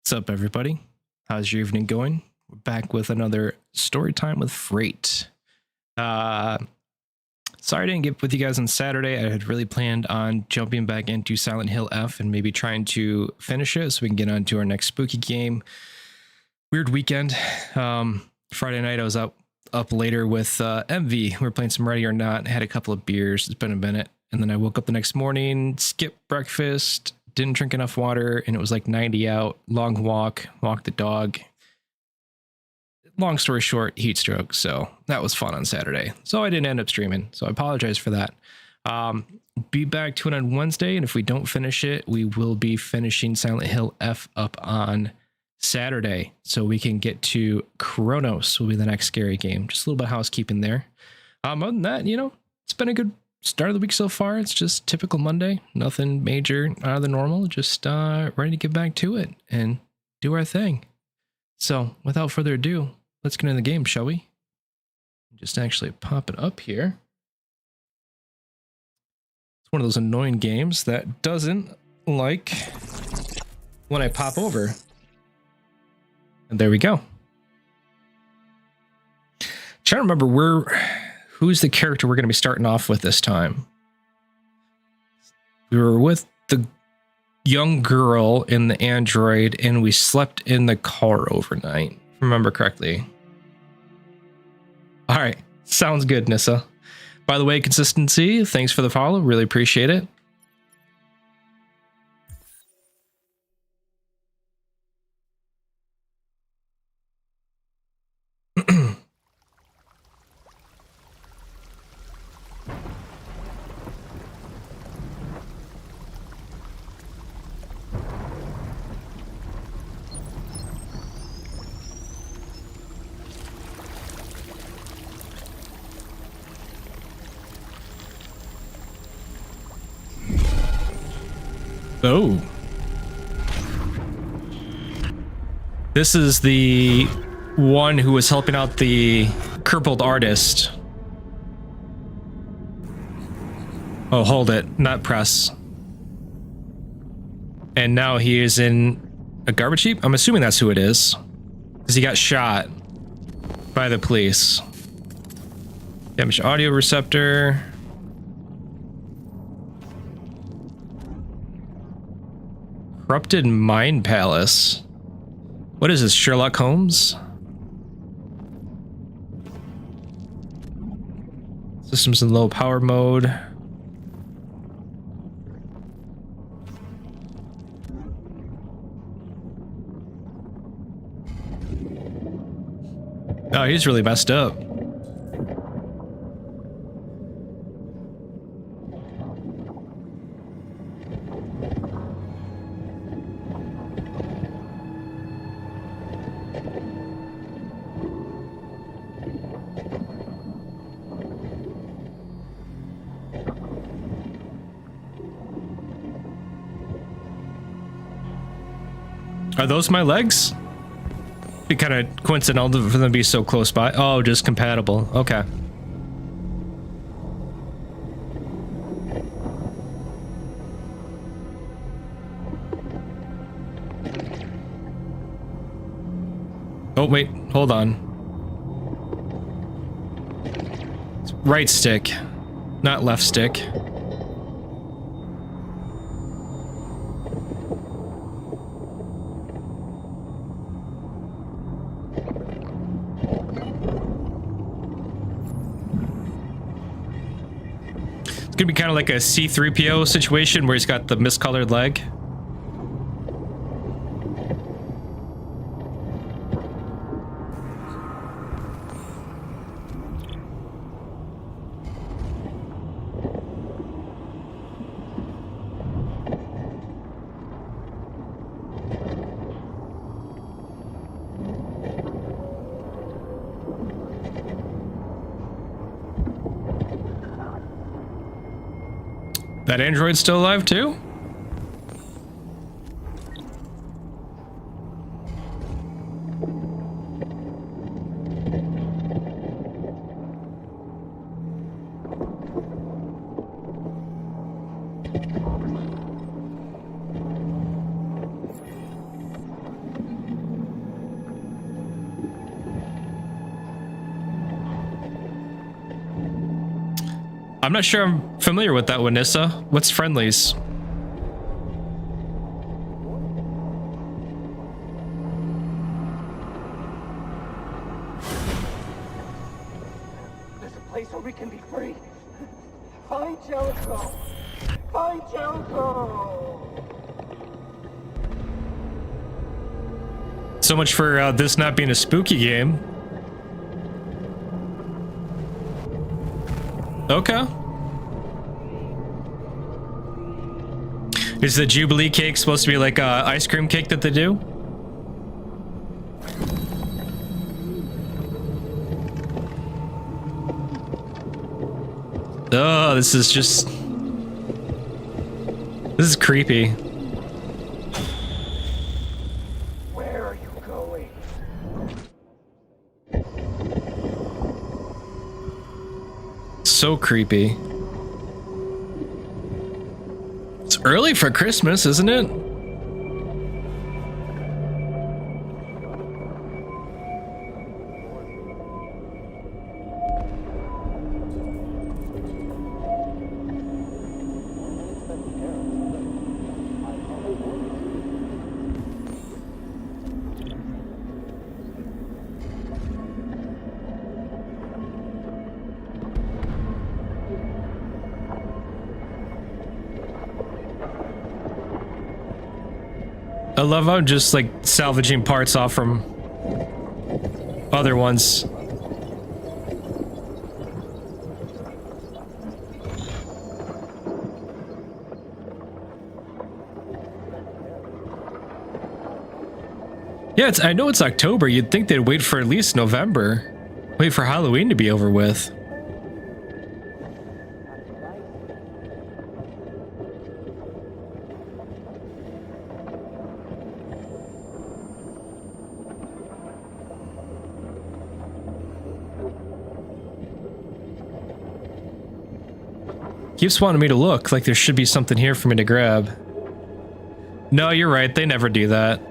What's up, everybody? How's your evening going? We're back with another story time with Freight. Sorry I didn't get with you guys on Saturday. I had really planned on jumping back into Silent Hill F and maybe trying to finish it so we can get on to our next spooky game. Weird weekend. Friday night I was up later with MV. We were playing some Ready or Not, had a couple of beers. It's been a minute. And then I woke up the next morning, skipped breakfast, didn't drink enough water, and it was like 90 out, long walked the dog. Long story short, heat stroke. So that was fun on Saturday. So I didn't end up streaming. So I apologize for that. Be back to it on Wednesday. And if we don't finish it, we will be finishing Silent Hill F up on Saturday. So we can get to Kronos will be the next scary game. Just a little bit of housekeeping there. Other than that, it's been a good start of the week so far. It's just typical Monday. Nothing major out of the normal. Just ready to get back to it and do our thing. So without further ado, let's get into the game, shall we? Just actually pop it up here. It's one of those annoying games that doesn't like when I pop over. And there we go. Trying to remember who's the character we're going to be starting off with this time. We were with the young girl in the android, and we slept in the car overnight, if I remember correctly. All right, sounds good, Nissa. By the way, consistency, thanks for the follow. Really appreciate it. Oh. This is the one who was helping out the crippled artist. Oh, hold it. Not press. And now he is in a garbage heap? I'm assuming that's who it is. Because he got shot by the police. Damaged audio receptor. Corrupted Mind Palace. What is this, Sherlock Holmes? Systems in low power mode. Oh, he's really messed up. Are those my legs? Be kind of coincidental for them to be so close by. Oh, just compatible. Okay. Oh, wait. Hold on. It's right stick, not left stick. It's gonna be kind of like a C-3PO situation where he's got the miscolored leg. That android's still alive too? I'm not sure I'm familiar with that one, Nissa. What's friendlies? There's a place where we can be free. Find Jericho. Find Jericho. So much for this not being a spooky game. Okay. Is the Jubilee cake supposed to be like a ice cream cake that they do? Oh, this is just... This is creepy. Where are you going? So creepy. It's early for Christmas, isn't it? I love how I'm just like salvaging parts off from other ones. Yeah, I know it's October. You'd think they'd wait for at least November. Wait for Halloween to be over with. Keeps wanting me to look like there should be something here for me to grab. No, you're right. They never do that.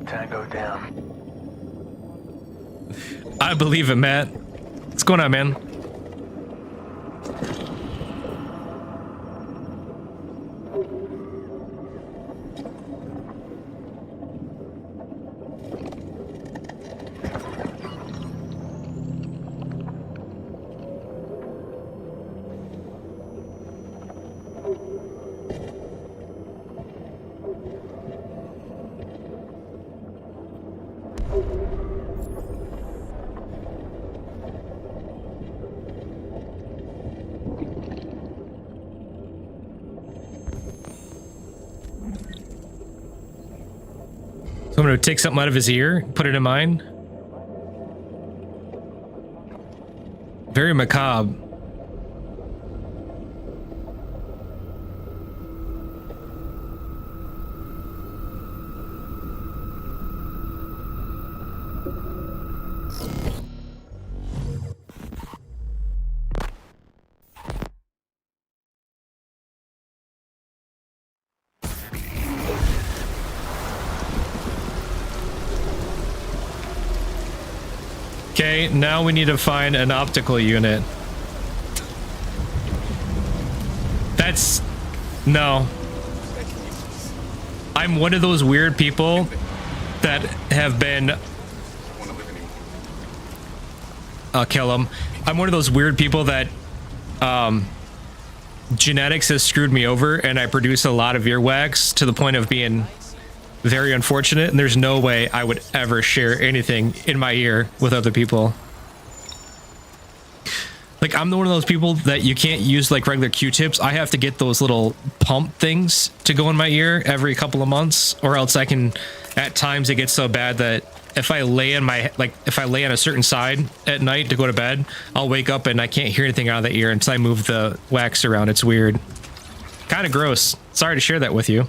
Tango down. I believe it, Matt. What's going on, man? So I'm gonna take something out of his ear, put it in mine. Very macabre. Okay, now we need to find an optical unit. That's... no. I'm one of those weird people that have been... I'll kill him. I'm one of those weird people that... genetics has screwed me over, and I produce a lot of earwax to the point of being... very unfortunate, and there's no way I would ever share anything in my ear with other people. Like, I'm one of those people that you can't use like regular Q-tips. I have to get those little pump things to go in my ear every couple of months, or else I can, at times it gets so bad that if I lay in my, like, if I lay on a certain side at night to go to bed, I'll wake up and I can't hear anything out of the ear until I move the wax around. It's weird. Kind of gross. Sorry to share that with you.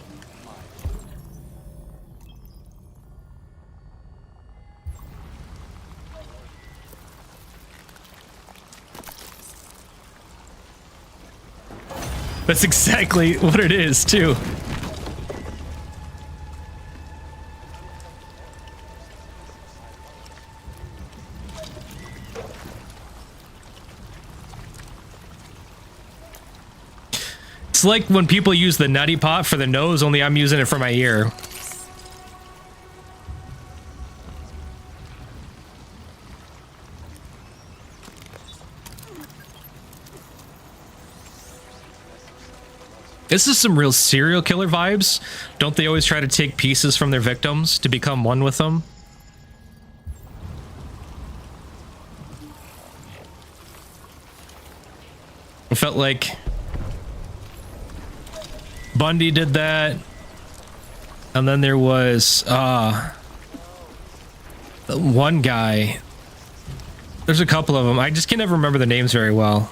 That's exactly what it is, too. It's like when people use the nutty pot for the nose, only I'm using it for my ear. This is some real serial killer vibes. Don't they always try to take pieces from their victims to become one with them? It felt like Bundy did that. And then there was the one guy. There's a couple of them. I just can never remember the names very well.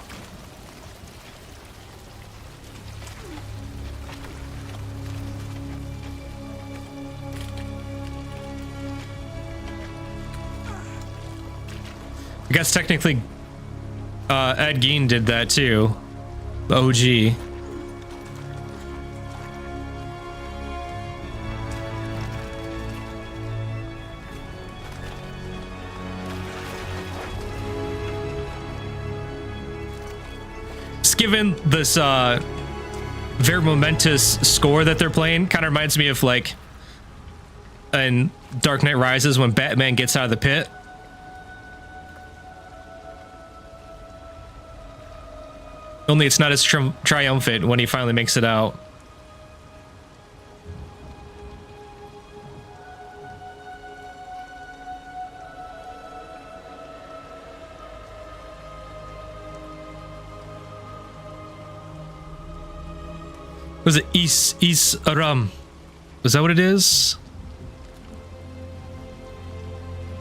I guess technically Ed Gein did that too. The OG. Just given this very momentous score that they're playing, kind of reminds me of like in Dark Knight Rises when Batman gets out of the pit. Only it's not as triumphant when he finally makes it out. Was it Is Aram? Was that what it is?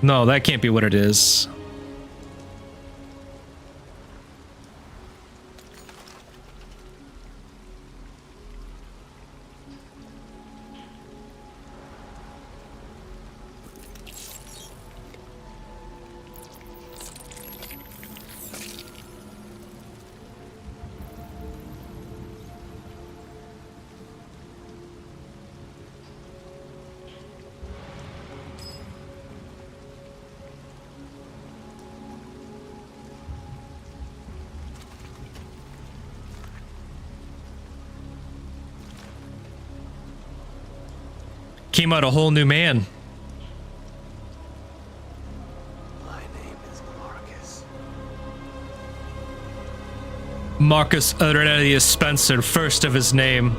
No, that can't be what it is. Came out a whole new man. My name is Marcus. Marcus Aurelius Spencer, first of his name.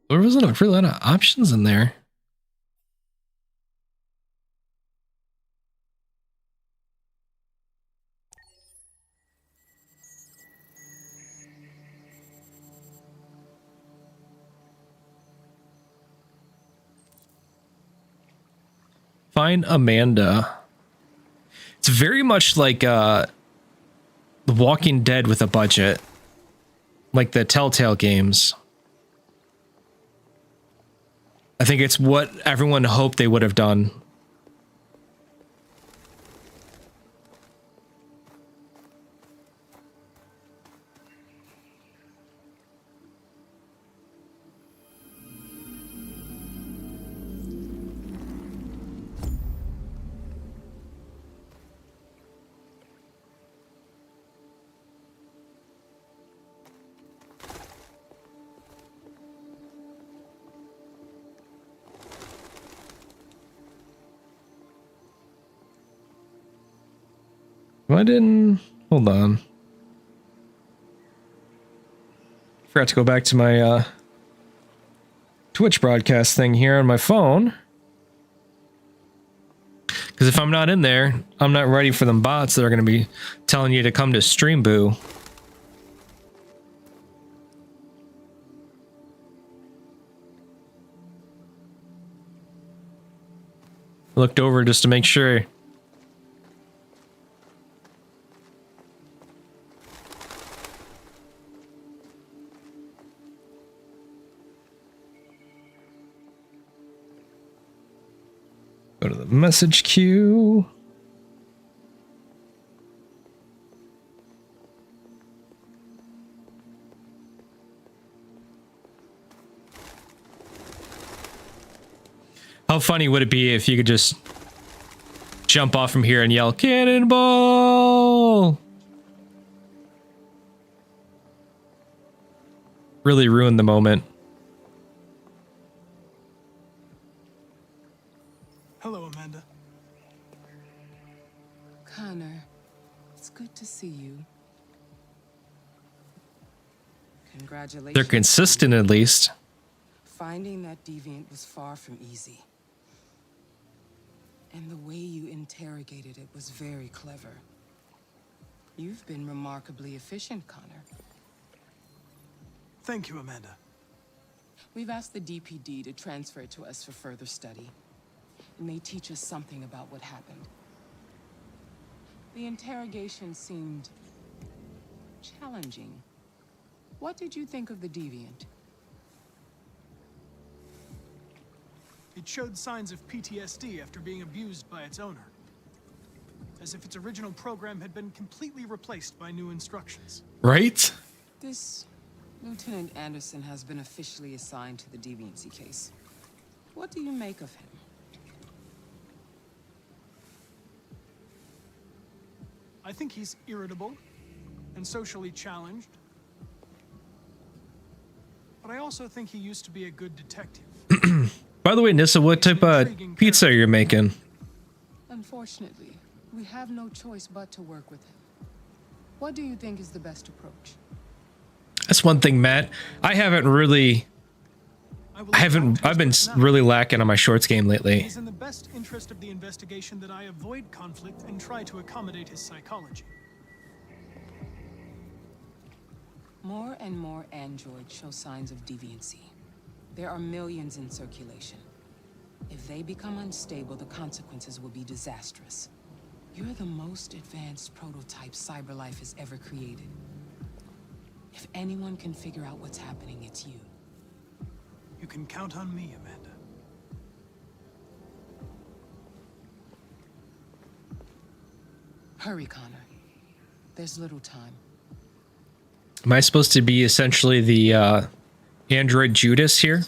There wasn't a real lot of options in there. Find Amanda. It's very much like The Walking Dead with a budget. Like the Telltale games. I think it's what everyone hoped they would have done. I didn't... Hold on. Forgot to go back to my Twitch broadcast thing here on my phone. Because if I'm not in there, I'm not ready for them bots that are going to be telling you to come to Stream Boo. Looked over just to make sure. Go to the message queue. How funny would it be if you could just jump off from here and yell, "Cannonball!" Really ruin the moment. Hello, Amanda. Connor, it's good to see you. Congratulations. They're consistent at least. Finding that deviant was far from easy. And the way you interrogated it was very clever. You've been remarkably efficient, Connor. Thank you, Amanda. We've asked the DPD to transfer it to us for further study. It may teach us something about what happened. The interrogation seemed challenging. What did you think of the deviant? It showed signs of PTSD after being abused by its owner. As if its original program had been completely replaced by new instructions. Right? This Lieutenant Anderson has been officially assigned to the deviancy case. What do you make of him? I think he's irritable and socially challenged. But I also think he used to be a good detective. By the way, Nissa, what type of pizza are you making? Unfortunately, we have no choice but to work with him. What do you think is the best approach? That's one thing, Matt. I've been really lacking on my shorts game lately. It is in the best interest of the investigation that I avoid conflict and try to accommodate his psychology. More and more androids show signs of deviancy. There are millions in circulation. If they become unstable, the consequences will be disastrous. You're the most advanced prototype cyberlife has ever created. If anyone can figure out what's happening, it's you. You can count on me, Amanda. Hurry, Connor. There's little time. Am I supposed to be essentially the Android Judas here?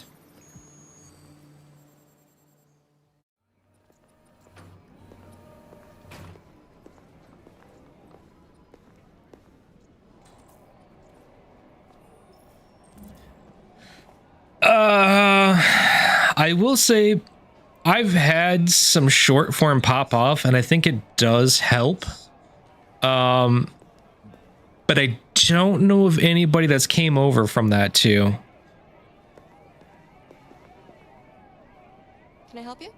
I will say I've had some short form pop off and I think it does help. But I don't know of anybody that's came over from that too. Can I help you?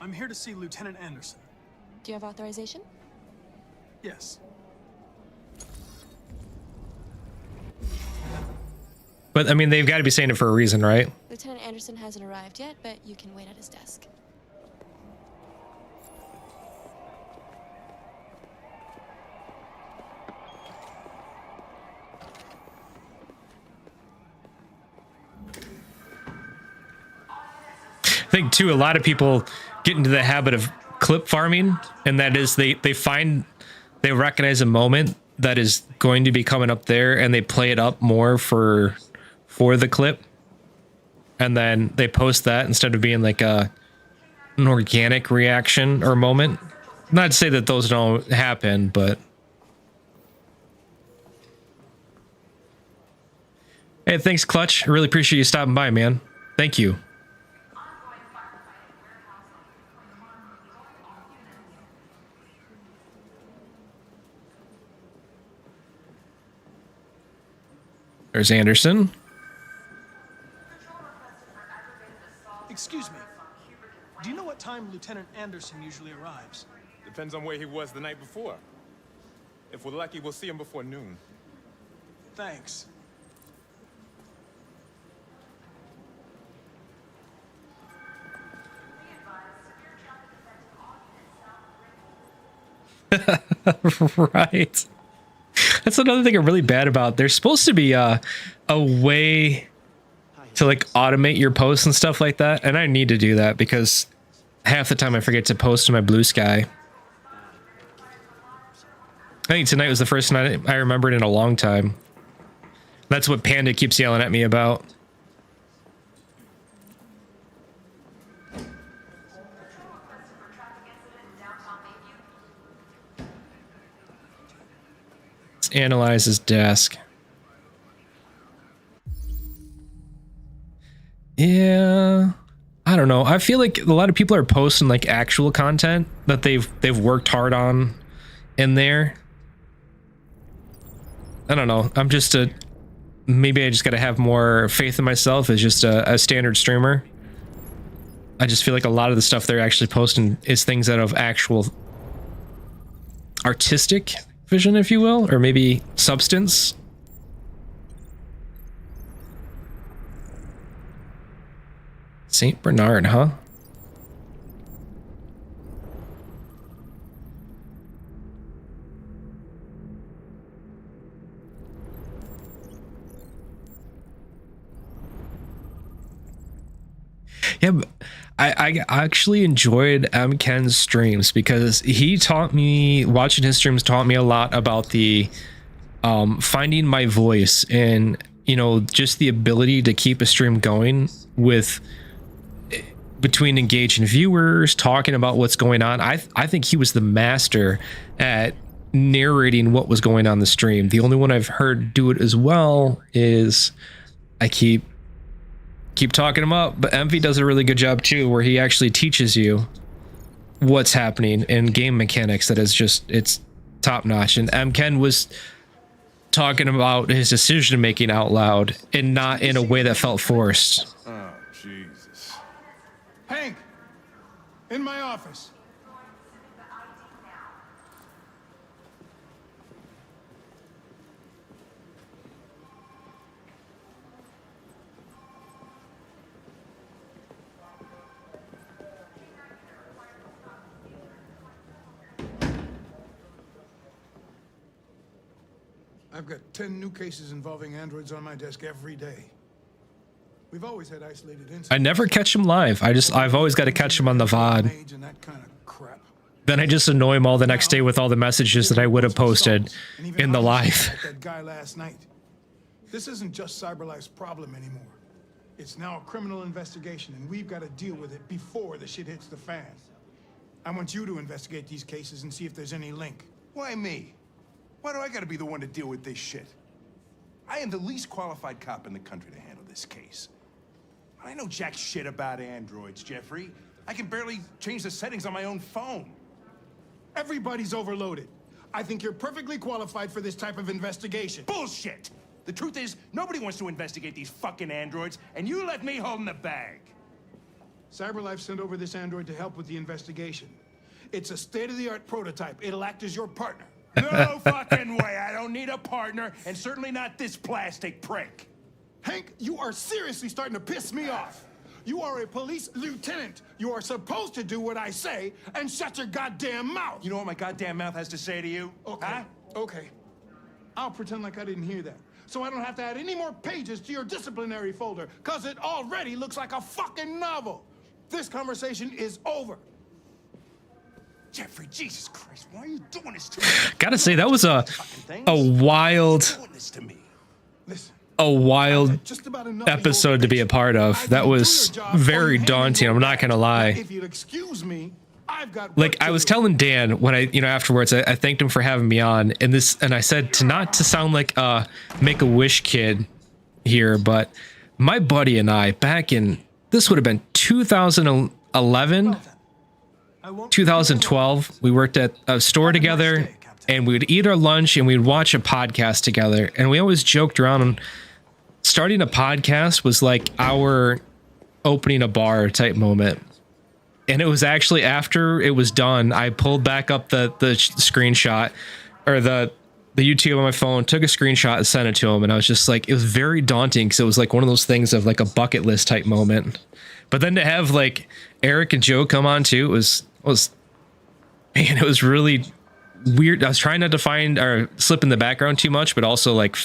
I'm here to see Lieutenant Anderson. Do you have authorization? Yes. But I mean, they've got to be saying it for a reason, right? Lieutenant Anderson hasn't arrived yet, but you can wait at his desk. I think too, a lot of people get into the habit of clip farming, and that is they recognize a moment that is going to be coming up there and they play it up more for the clip, and then they post that instead of being like an organic reaction or moment. Not to say that those don't happen, but hey, thanks Clutch, I really appreciate you stopping by, man. Thank you. There's Anderson. Excuse me. Do you know what time Lieutenant Lieutenant Anderson usually arrives? Depends on where he was the night before. If we're lucky, we'll see him before noon. Thanks. Right. That's another thing I'm really bad about. There's supposed to be a way to like automate your posts and stuff like that, and I need to do that because half the time I forget to post to my Blue Sky. I think tonight was the first night I remembered in a long time. That's what Panda keeps yelling at me about. Let's analyze his desk. Yeah, I don't know. I feel like a lot of people are posting like actual content that they've worked hard on in there. I don't know. I'm just maybe I just got to have more faith in myself as just a standard streamer. I just feel like a lot of the stuff they're actually posting is things out of actual artistic vision, if you will, or maybe substance. Saint Bernard, huh? Yeah, but I actually enjoyed Ken's streams because he taught me, watching his streams taught me a lot about the finding my voice and, you know, just the ability to keep a stream going with between engaging viewers, talking about what's going on. I think he was the master at narrating what was going on the stream. The only one I've heard do it as well is I keep talking him up, but Envy does a really good job too, where he actually teaches you what's happening in game mechanics. That is just, it's top notch. And Ken was talking about his decision making out loud and not in a way that felt forced. Oh, Jesus. Hank! In my office. I've got 10 new cases involving androids on my desk every day. We've always had isolated incidents. I never catch him live. I've always got to catch him on the VOD. And that kind of crap. Then I just annoy him all the next day with all the messages that I would have posted in the live. Like that guy last night. This isn't just CyberLife's problem anymore. It's now a criminal investigation, and we've got to deal with it before the shit hits the fan. I want you to investigate these cases and see if there's any link. Why me? Why do I gotta be the one to deal with this shit? I am the least qualified cop in the country to handle this case. I know jack shit about androids, Jeffrey. I can barely change the settings on my own phone. Everybody's overloaded. I think you're perfectly qualified for this type of investigation. Bullshit! The truth is, nobody wants to investigate these fucking androids, and you left me holding the bag. CyberLife sent over this android to help with the investigation. It's a state-of-the-art prototype. It'll act as your partner. No fucking way. I don't need a partner, and certainly not this plastic prick. Hank, you are seriously starting to piss me off. You are a police lieutenant. You are supposed to do what I say and shut your goddamn mouth. You know what my goddamn mouth has to say to you? Okay, Huh? okay. I'll pretend like I didn't hear that. So I don't have to add any more pages to your disciplinary folder, because it already looks like a fucking novel. This conversation is over. Jeffrey, Jesus Christ, why are you doing this to me? Gotta say, that was a wild, Doing this to me. Listen. a wild Just about enough of your episode to be a part of. That was very daunting. I'm not gonna lie. If you'll excuse me, I've got Like work I to was do. telling Dan when afterwards, I thanked him for having me on, and I said to not to sound like a Make-A-Wish kid here, but my buddy and I back in, this would have been 2011, 2012, we worked at a store together, and we would eat our lunch and we'd watch a podcast together, and we always joked around, and starting a podcast was like our opening a bar type moment. And it was actually after it was done, I pulled back up the screenshot or the YouTube on my phone, took a screenshot and sent it to him. And I was just like, it was very daunting because it was like one of those things of like a bucket list type moment. But then to have like Eric and Joe come on too, it was really weird. I was trying not to find or slip in the background too much, but also like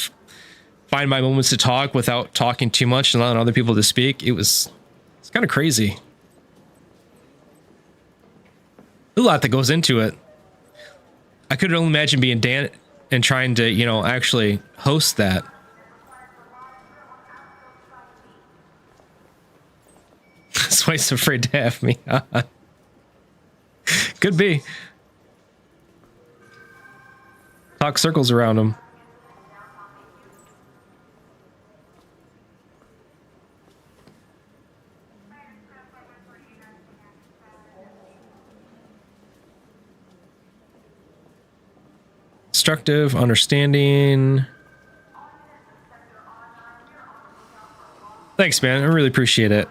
find my moments to talk without talking too much and allowing other people to speak. It's kind of crazy. A lot that goes into it. I could only imagine being Dan and trying to, you know, actually host that. That's why he's afraid to have me. Could be. Talk circles around him. Instructive, understanding. Thanks, man. I really appreciate it.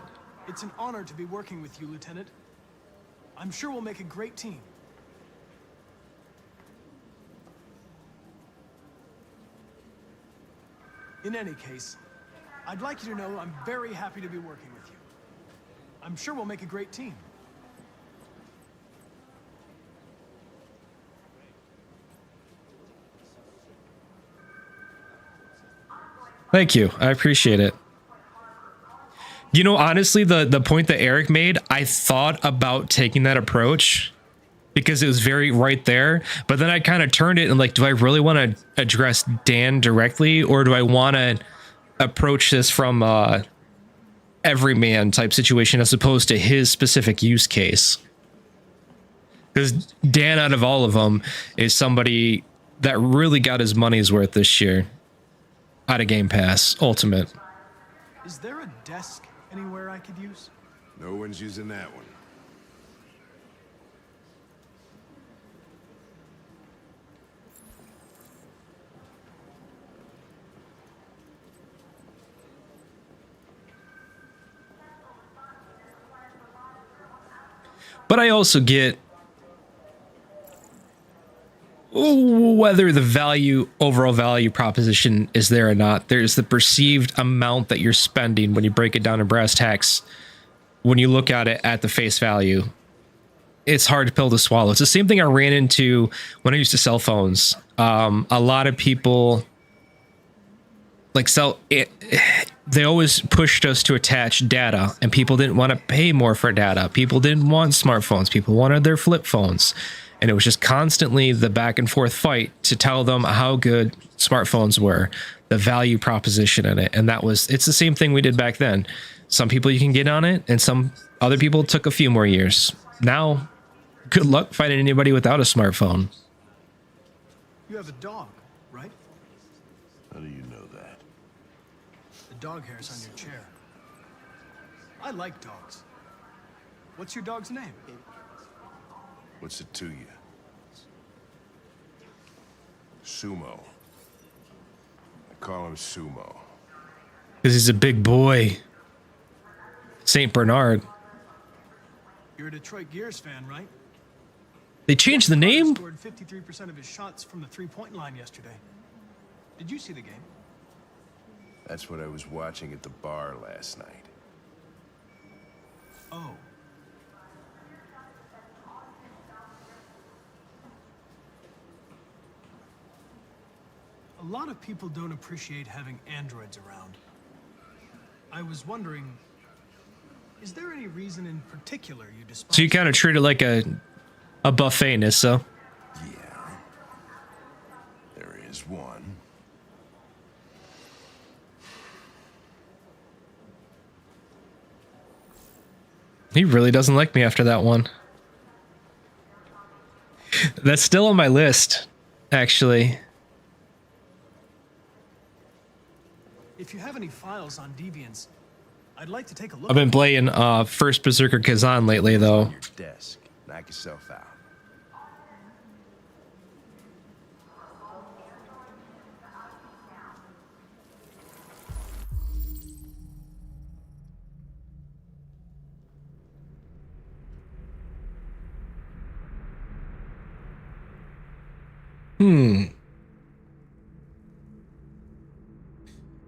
It's an honor to be working with you, Lieutenant. I'm sure we'll make a great team. In any case, I'd like you to know I'm very happy to be working with you. I'm sure we'll make a great team. Thank you. I appreciate it. You know, honestly, the point that Eric made, I thought about taking that approach because it was very right there. But then I kind of turned it and like, do I really want to address Dan directly, or do I want to approach this from everyman type situation as opposed to his specific use case? Because Dan, out of all of them, is somebody that really got his money's worth this year out of Game Pass Ultimate. Is there a desk anywhere I could use? No one's using that one. But I also get whether the overall value proposition is there or not. There's the perceived amount that you're spending when you break it down in brass tacks. When you look at it at the face value, it's hard to pill to swallow. It's the same thing I ran into when I used to sell phones. A lot of people like they always pushed us to attach data, and people didn't want to pay more for data. People didn't want smartphones. People wanted their flip phones. And it was just constantly the back and forth fight to tell them how good smartphones were, the value proposition in it. And it's the same thing we did back then. Some people you can get on it, and some other people took a few more years. Now, good luck finding anybody without a smartphone. You have a dog, right? How do you know that? The dog hairs on your chair. I like dogs. What's your dog's name? What's it to you? Sumo. I call him Sumo. Because he's a big boy. St. Bernard. You're a Detroit Gears fan, right? They changed the name? Scored 53% of his shots from the three-point line yesterday. Did you see the game? That's what I was watching at the bar last night. Oh. A lot of people don't appreciate having androids around. I was wondering, is there any reason in particular you despise? So you kind of treat it like a buffet, Nissa. Yeah. There is one. He really doesn't like me after that one. That's still on my list, actually. If you have any files on Deviants, I'd like to take a look. I've been playing First Berserker Kazan lately, though. Your desk. Knock yourself out.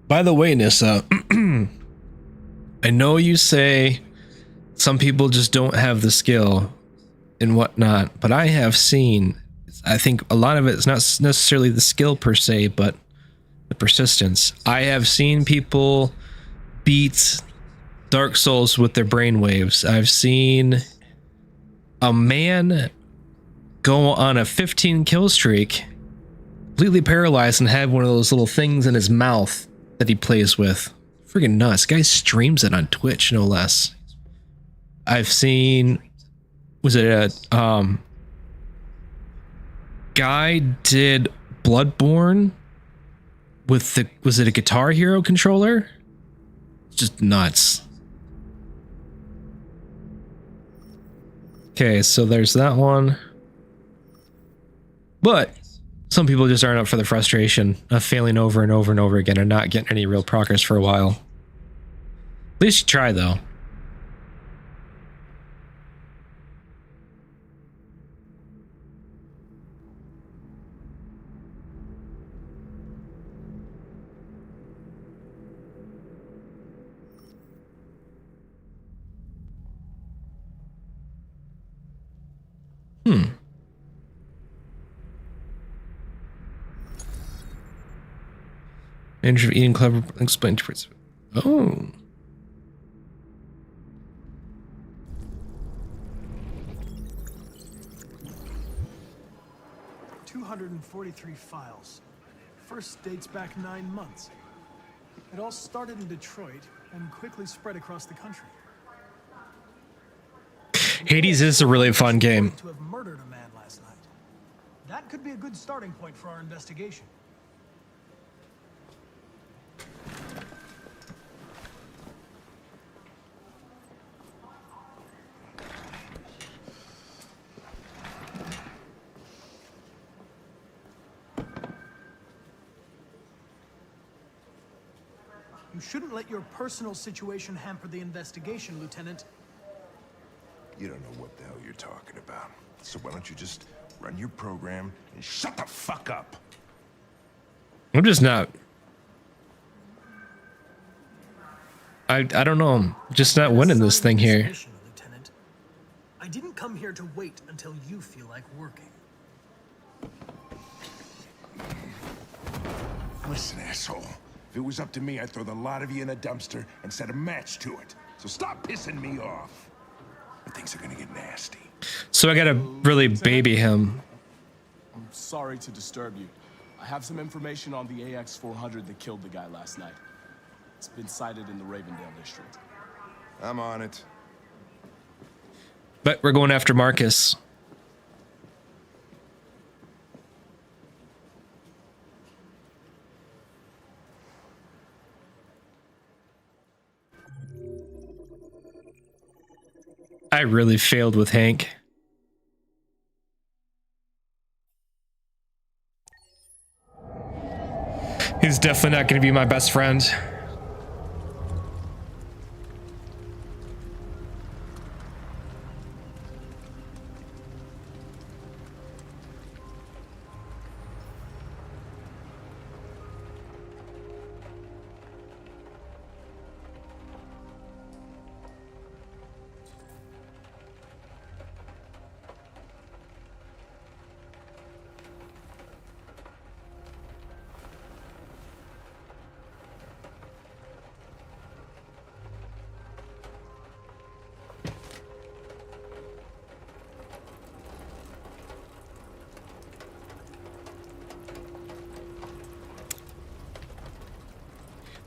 By the way, Nissa, I know you say some people just don't have the skill and whatnot, but I have seen, I think a lot of it is not necessarily the skill per se, but the persistence. I have seen people beat Dark Souls with their brainwaves. I've seen a man go on a 15 kill streak, completely paralyzed, and have one of those little things in his mouth that he plays with. Freaking nuts. Guy streams it on Twitch, no less. I've seen, was it a guy did Bloodborne with the, was it a Guitar Hero controller? Just nuts. Okay, so there's that one. But some people just aren't up for the frustration of failing over and over and over again and not getting any real progress for a while. At least you try, though. Manager of eating clever explain to it. Oh. $243 files. First dates back 9 months. It all started in Detroit and quickly spread across the country. Hades is a really fun game. To have murdered a man last night. That could be a good starting point for our investigation. You shouldn't let your personal situation hamper the investigation, Lieutenant. You don't know what the hell you're talking about. So why don't you just run your program and shut the fuck up? I'm just not. I don't know. I'm just not winning this thing here. Lieutenant. I didn't come here to wait until you feel like working. Listen, asshole. If it was up to me, I'd throw the lot of you in a dumpster and set a match to it. So stop pissing me off. Or things are gonna get nasty. So I gotta really baby him. I'm sorry to disturb you. I have some information on the AX-400 that killed the guy last night. It's been sighted in the Ravendale district. I'm on it. But we're going after Marcus. I really failed with Hank. He's definitely not going to be my best friend.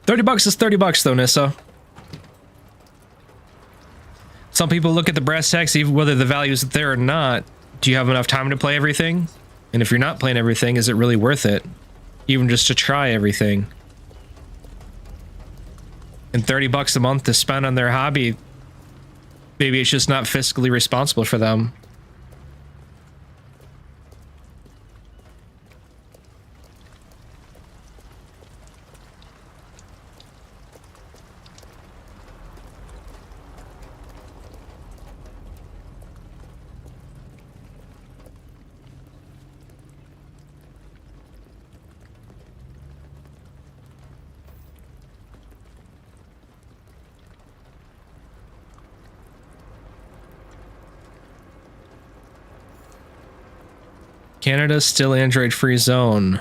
$30 is $30 though, Nissa. Some people look at the brass tacks, even whether the value is there or not. Do you have enough time to play everything? And if you're not playing everything, is it really worth it? Even just to try everything. And $30 a month to spend on their hobby, maybe it's just not fiscally responsible for them. Canada still Android free zone.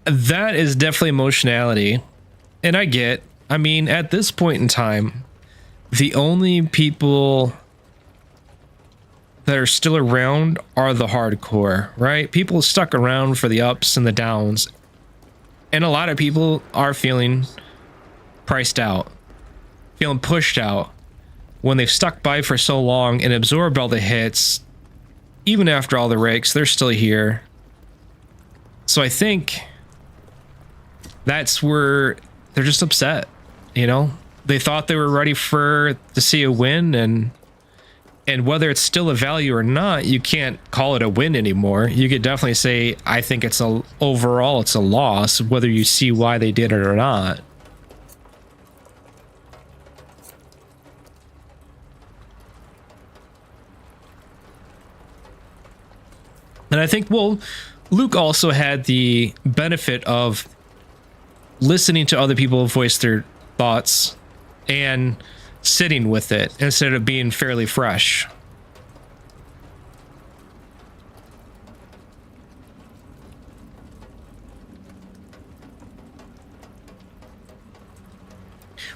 That is definitely emotionality. And I mean, at this point in time, the only people that are still around are the hardcore, right? People stuck around for the ups and the downs. And a lot of people are feeling priced out, feeling pushed out when they've stuck by for so long and absorbed all the hits. Even after all the rakes, they're still here. So I think that's where they're just upset, you know? They thought they were ready to see a win, and whether it's still a value or not, you can't call it a win anymore. You could definitely say, I think overall it's a loss, whether you see why they did it or not. And I think, well, Luke also had the benefit of listening to other people voice their thoughts and sitting with it instead of being fairly fresh.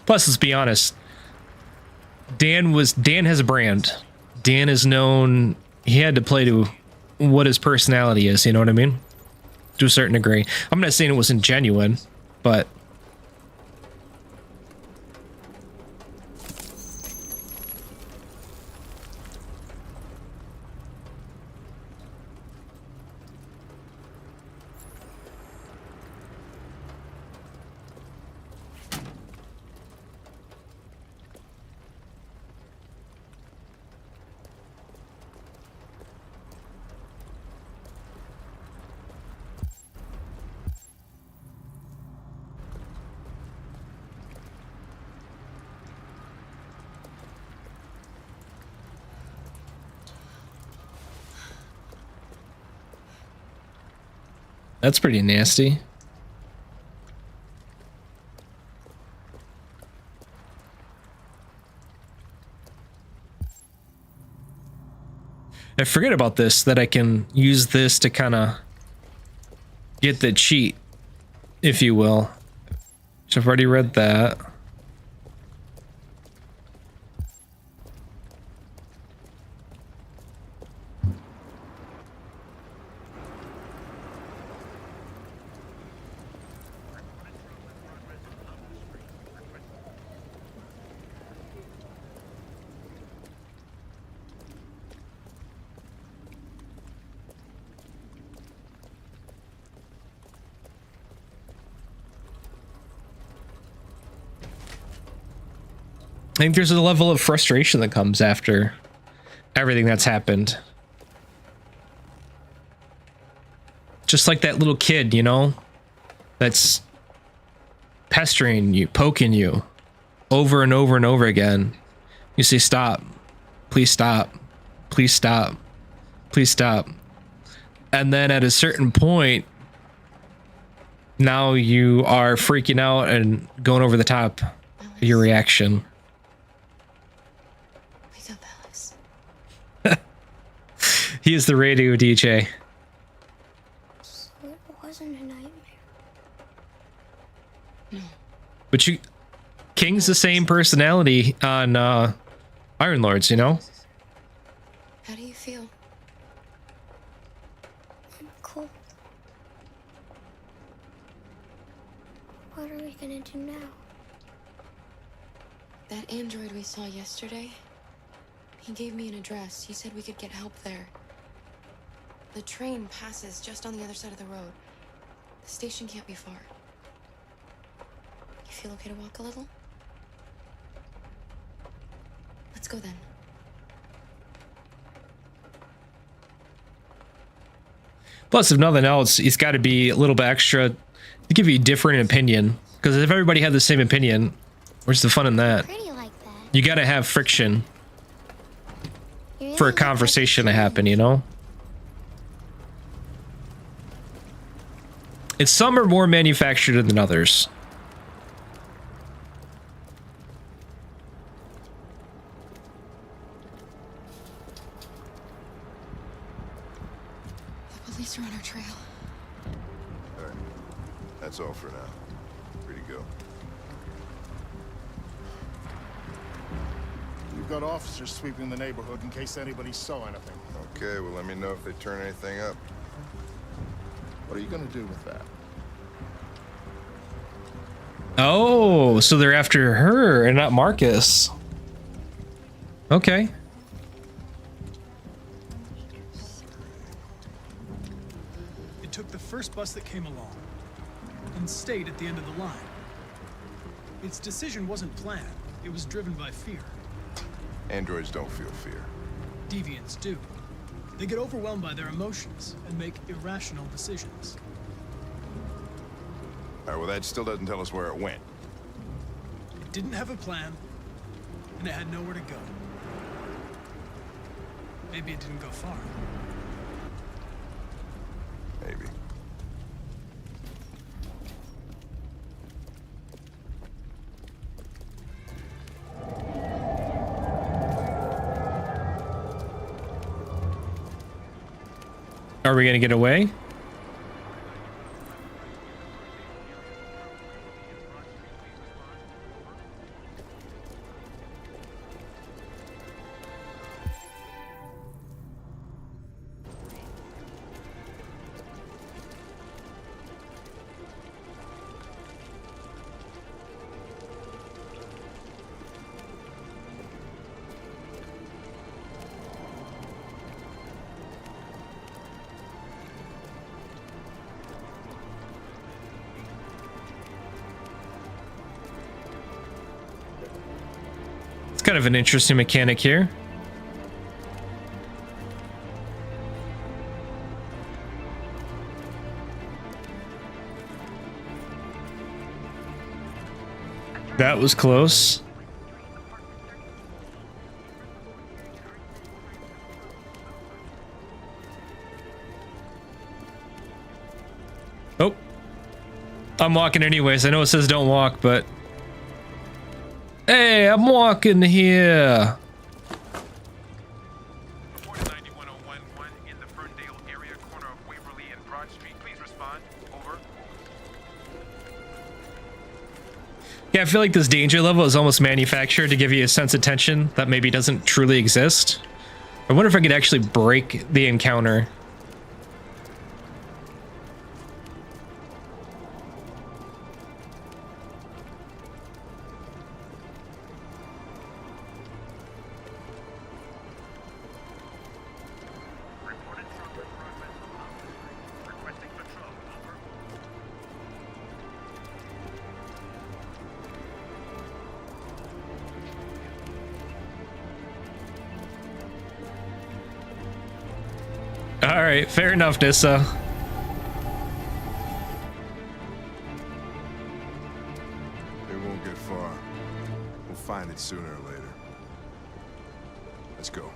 Plus, let's be honest, Dan has a brand. Dan is known, he had to play to what his personality is, you know what I mean? To a certain degree. I'm not saying it wasn't genuine, but that's pretty nasty. I forget about this, that I can use this to kind of get the cheat, if you will. So I've already read that. I think there's a level of frustration that comes after everything that's happened. Just like that little kid, you know, that's pestering you, poking you over and over and over again. You say, stop, please stop, please stop, please stop. And then at a certain point, now you are freaking out and going over the top of your reaction. He is the radio DJ. It wasn't a nightmare. No. But King's the same personality on Iron Lords, you know? How do you feel? I'm cold. What are we gonna do now? That android we saw yesterday, he gave me an address. He said we could get help there. The train passes just on the other side of the road. The station can't be far. You feel okay to walk a little? Let's go then. Plus, if nothing else, he's got to be a little bit extra to give you a different opinion. Because if everybody had the same opinion, where's the fun in that? Pretty like that. You got to have friction for a conversation to happen, you know? And some are more manufactured than others. The police are on our trail. All right. That's all for now. Free to go. We've got officers sweeping the neighborhood in case anybody saw anything. Okay, well, let me know if they turn anything up. What are you gonna do with that? Oh, so they're after her and not Marcus. Okay. It took the first bus that came along and stayed at the end of the line. Its decision wasn't planned. It was driven by fear. Androids don't feel fear. Deviants do. They get overwhelmed by their emotions and make irrational decisions. All right, well, that still doesn't tell us where it went. It didn't have a plan, and it had nowhere to go. Maybe it didn't go far. Maybe. Are we gonna get away? Kind of an interesting mechanic here. That was close. Oh. I'm walking anyways. I know it says don't walk, but hey, I'm walking here. In the Ferndale area, corner of Waverly and Broad Street. Please respond. Over. Yeah, I feel like this danger level is almost manufactured to give you a sense of tension that maybe doesn't truly exist. I wonder if I could actually break the encounter. All right, fair enough, Nissa. It won't get far. We'll find it sooner or later. Let's go.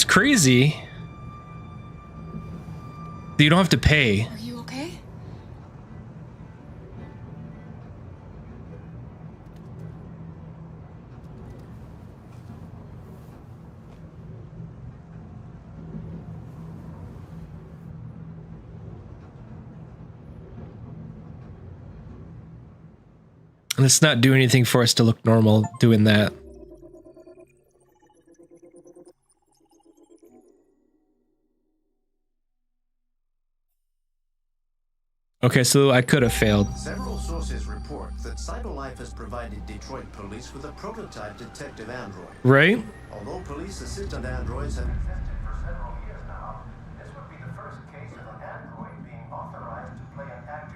Crazy. You don't have to pay. Are you okay? Let's not do anything for us to look normal doing that. Okay, so I could have failed. Several sources report that CyberLife has provided Detroit police with a prototype detective android. Right? Although police assistant androids have existed for several years now, this would be the first case of an android being authorized to play an active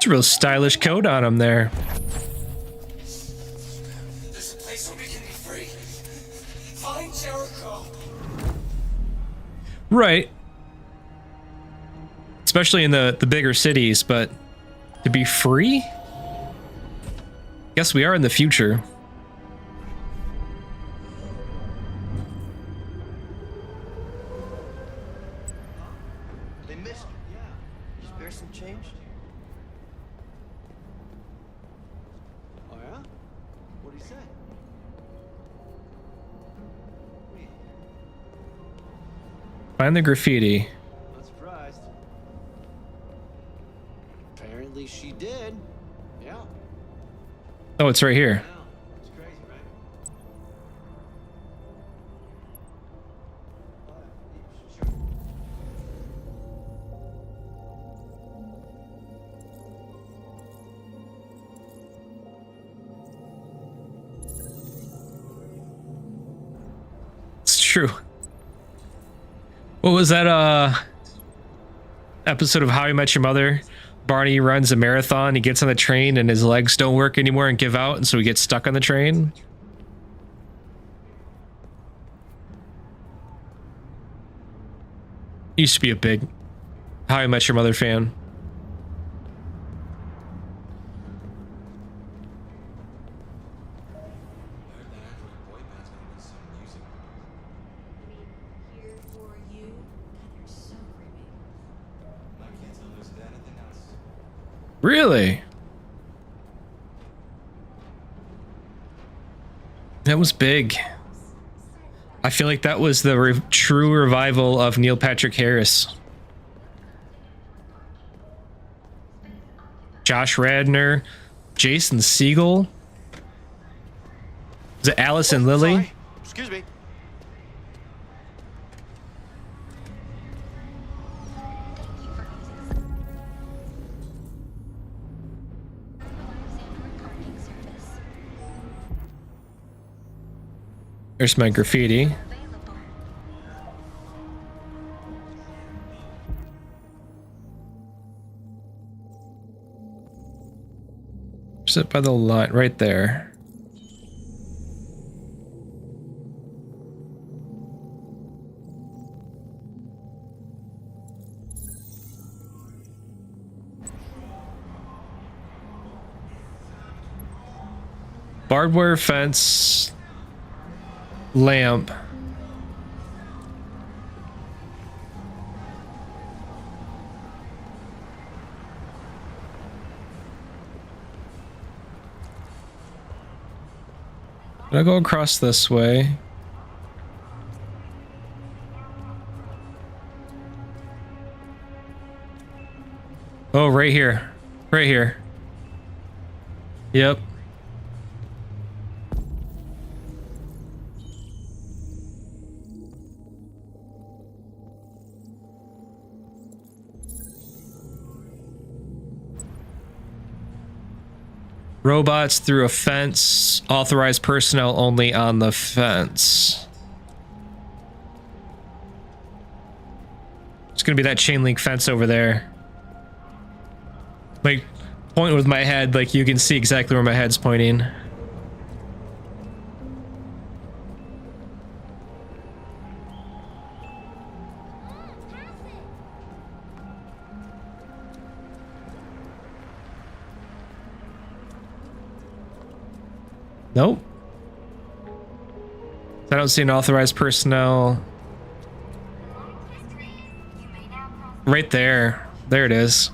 It's a real stylish coat on him there. There's a place where we can be free. Find Jericho. Right. Especially in the bigger cities, but to be free? Guess we are in the future. They missed you. Yeah. You spare some change? Oh yeah? What'd he say? Find the graffiti. Not surprised. Apparently she did. Yeah. Oh, it's right here. It's crazy, right? It's true. What was that episode of How I Met Your Mother? Barney runs a marathon, he gets on the train and his legs don't work anymore and give out, and so he gets stuck on the train. Used to be a big How I Met Your Mother fan. Really? That was big. I feel like that was the true revival of Neil Patrick Harris. Josh Radnor, Jason Segel. Is it Allison Lilly? Sorry. Excuse me. There's my graffiti. Sit by the line right there. Barbed wire fence. Lamp. I'll go across this way. Oh, right here. Right here. Yep. Robots through a fence. Authorized personnel only on the fence. It's gonna be that chain link fence over there. Like, point with my head, like you can see exactly where my head's pointing. Nope. I don't see an authorized personnel. Right there. There it is.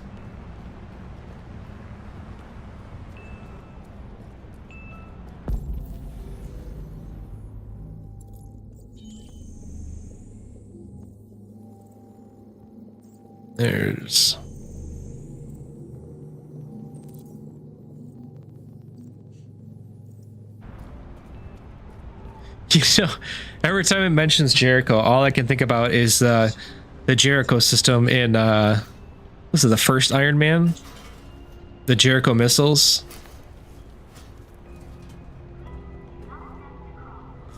There's... You know, every time it mentions Jericho, all I can think about is the Jericho system in was it the first Iron Man? The Jericho missiles.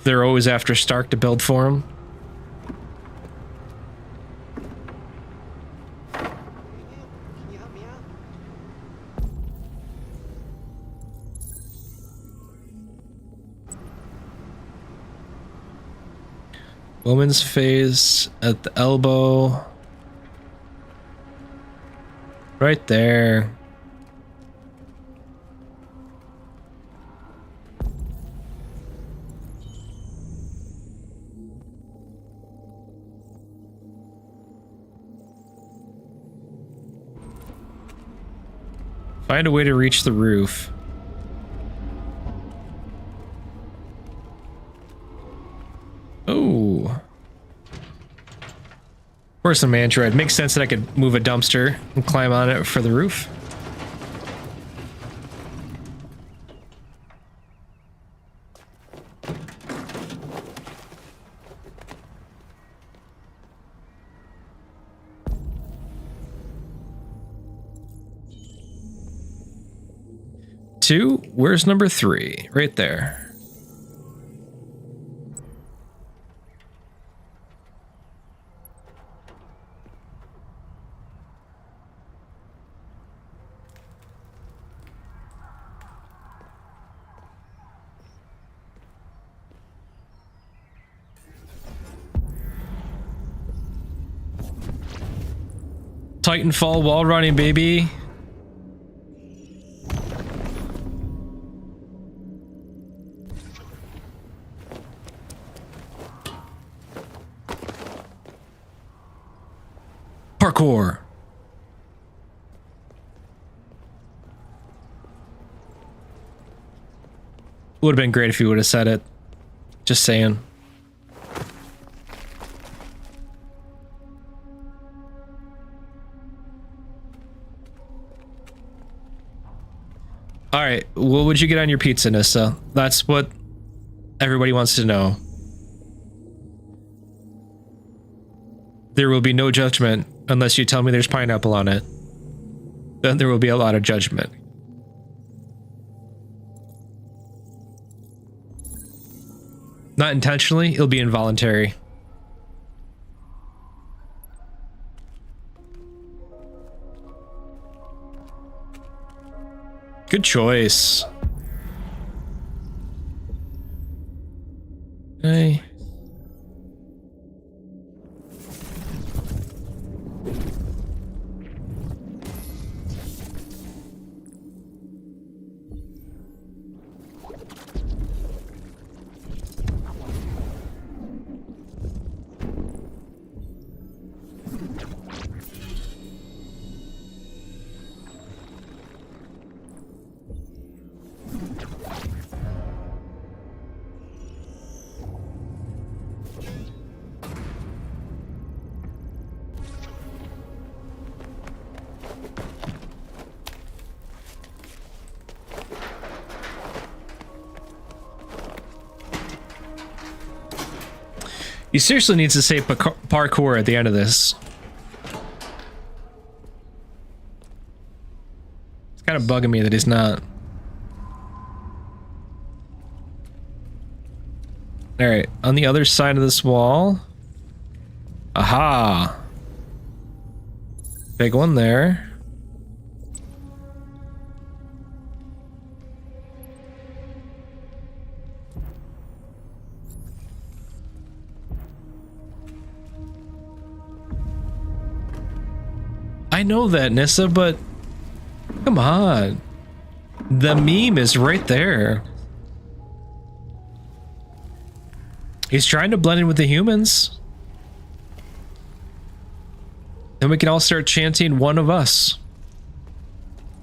They're always after Stark to build for him. Can you help me out? Woman's face at the elbow. Right there. Find a way to reach the roof. Oh. Of course, I'm Android. Makes sense that I could move a dumpster and climb on it for the roof. Two? Where's number 3? Right there. Titanfall wall running, baby. Parkour. Would have been great if you would have said it. Just saying. All right, what would you get on your pizza, Nissa? That's what everybody wants to know. There will be no judgment unless you tell me there's pineapple on it. Then there will be a lot of judgment. Not intentionally, it'll be involuntary. Good choice. Hey. He seriously needs to say parkour at the end of this. It's kind of bugging me that he's not. Alright, on the other side of this wall. Aha! Big one there. I know that, Nissa, but come on. The meme is right there. He's trying to blend in with the humans. Then we can all start chanting one of us.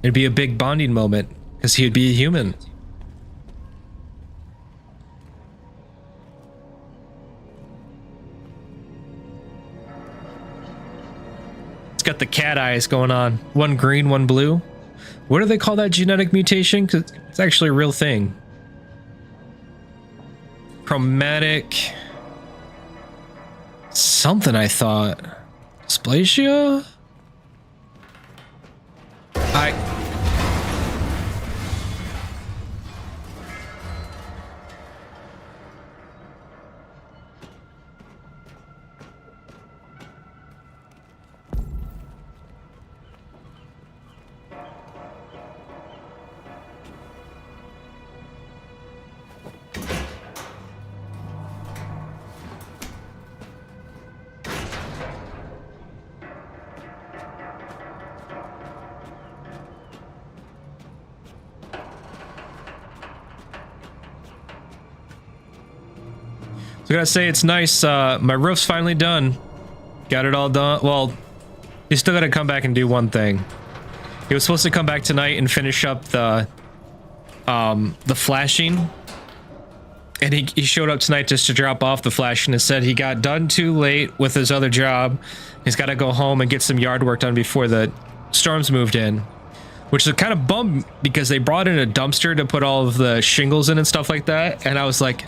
It'd be a big bonding moment, because he would be a human. Got the cat eyes going on. One green, one blue. What do they call that genetic mutation? Because it's actually a real thing. Chromatic something, I thought. Dysplasia? I gotta say, it's nice. My roof's finally done. Got it all done. Well, you still gotta come back and do one thing. He was supposed to come back tonight and finish up the flashing. And he showed up tonight just to drop off the flashing and said he got done too late with his other job. He's got to go home and get some yard work done before the storms moved in. Which is kind of bummed because they brought in a dumpster to put all of the shingles in and stuff like that. And I was like,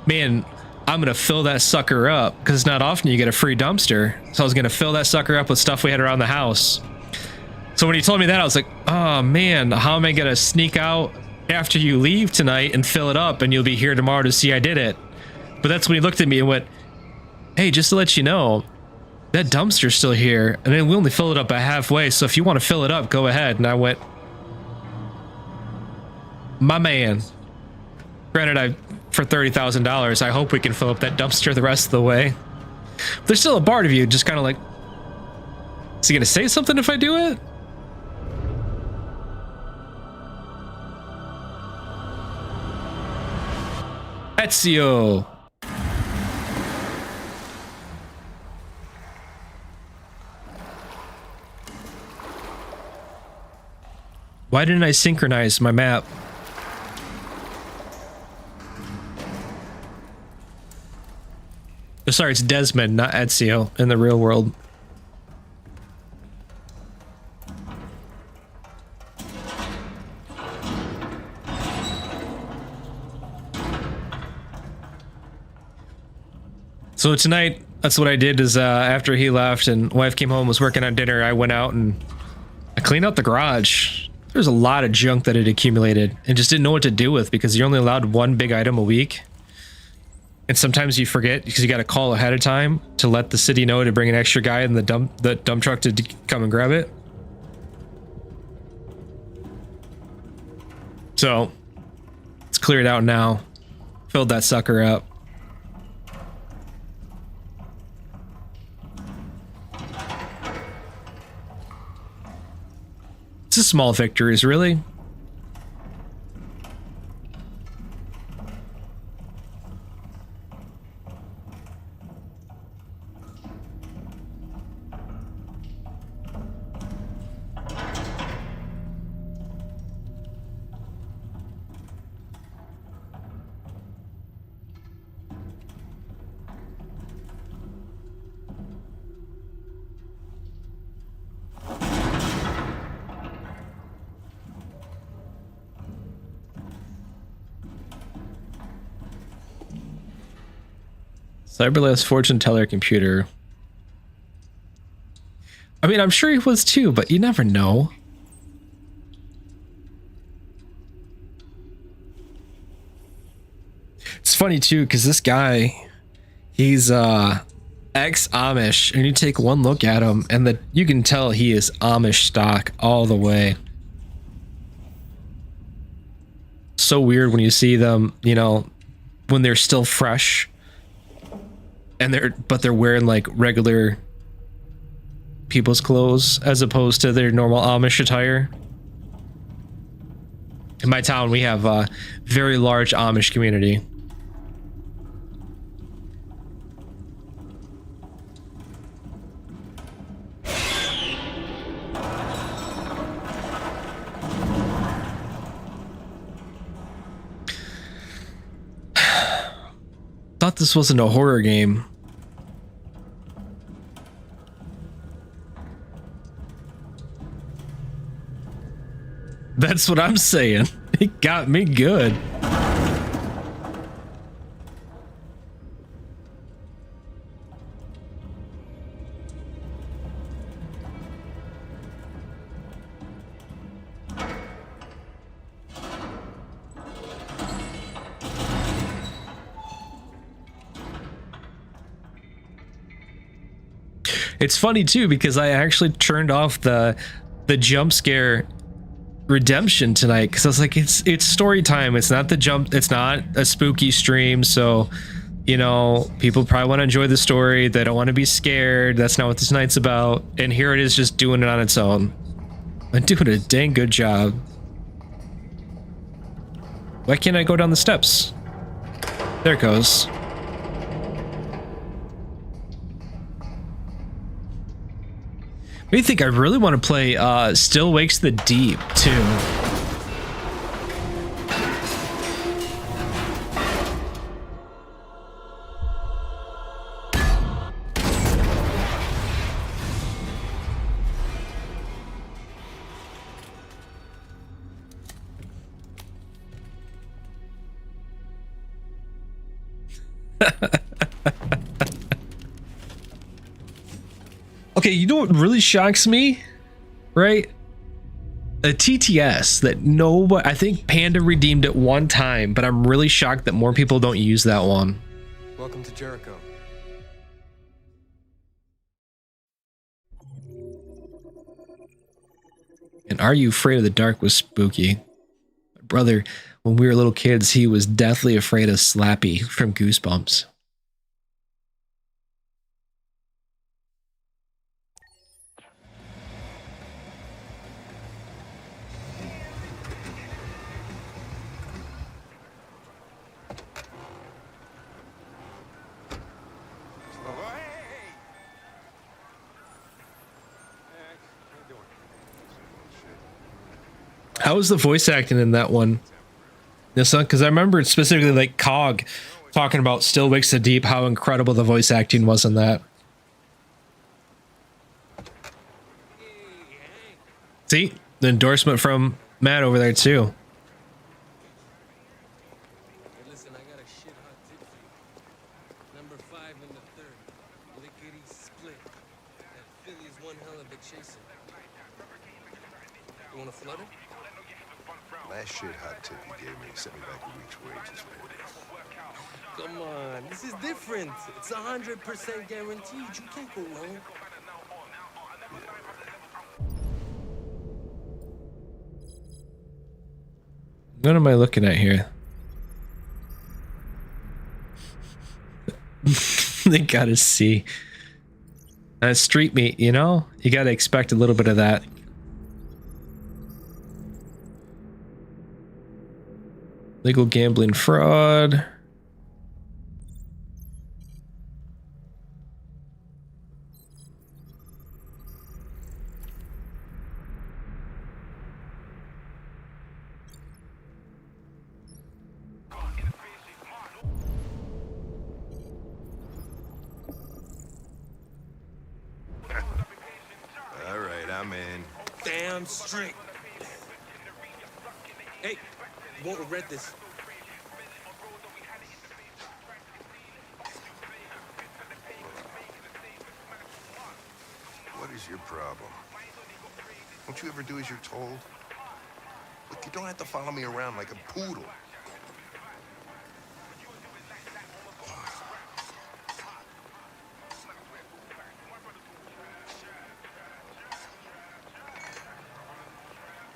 man, I'm going to fill that sucker up because it's not often you get a free dumpster. So I was going to fill that sucker up with stuff we had around the house. So when he told me that, I was like, oh man, how am I going to sneak out after you leave tonight and fill it up and you'll be here tomorrow to see I did it? But that's when he looked at me and went, hey, just to let you know, that dumpster's still here and then we only fill it up at halfway, so if you want to fill it up, go ahead. And I went, my man. Granted, for $30,000, I hope we can fill up that dumpster the rest of the way. But there's still a part of you just kind of like, is he gonna say something if I do it? Ezio. Why didn't I synchronize my map? Oh, sorry, it's Desmond, not Ezio in the real world. So tonight, that's what I did is after he left and wife came home, was working on dinner, I went out and I cleaned out the garage. There's a lot of junk that had accumulated and just didn't know what to do with because you're only allowed one big item a week. And sometimes you forget because you got to call ahead of time to let the city know to bring an extra guy in the dump truck to come and grab it. So it's cleared out now. Filled that sucker up. It's a small victories, really. Cyberlife's fortune teller computer. I mean, I'm sure he was too, but you never know. It's funny too, because this guy, he's ex-Amish, and you take one look at him, and you can tell he is Amish stock all the way. So weird when you see them, you know, when they're still fresh. And they're wearing like regular people's clothes as opposed to their normal Amish attire. In my town, we have a very large Amish community. Thought this wasn't a horror game. That's what I'm saying. It got me good. It's funny too because I actually turned off the jump scare redemption tonight because I was like, it's story time. It's not it's not a spooky stream, so you know, people probably want to enjoy the story. They don't want to be scared. That's not what this night's about. And here it is, just doing it on its own. I'm doing a dang good job. Why can't I go down the steps? There it goes. do you think? I really want to play Still Wakes the Deep too. Okay, you know what really shocks me, right? A TTS that nobody, I think Panda redeemed it one time, but I'm really shocked that more people don't use that one. Welcome to Jericho. And Are You Afraid of the Dark was spooky. My brother, when we were little kids, he was deathly afraid of Slappy from Goosebumps. How was the voice acting in that one? Yes, because I remember specifically like Cog talking about Still Wakes the Deep, how incredible the voice acting was in that. See, the endorsement from Matt over there too. Listen, I got a shit hot tip for you. Number 5 in the third. Lickety split. That Philly's one hell of a chaser. You want a flutter? Last shit hot tip you gave me sent me back a week's wages, man. Come on, this is different. It's 100% guaranteed. You can't go wrong. What am I looking at here? They gotta see. Street meat, you know? You gotta expect a little bit of that. Legal gambling fraud. All right, I'm in. Damn straight. Hey, you won't regret this. What is your problem? Don't you ever do as you're told? Look, you don't have to follow me around like a poodle.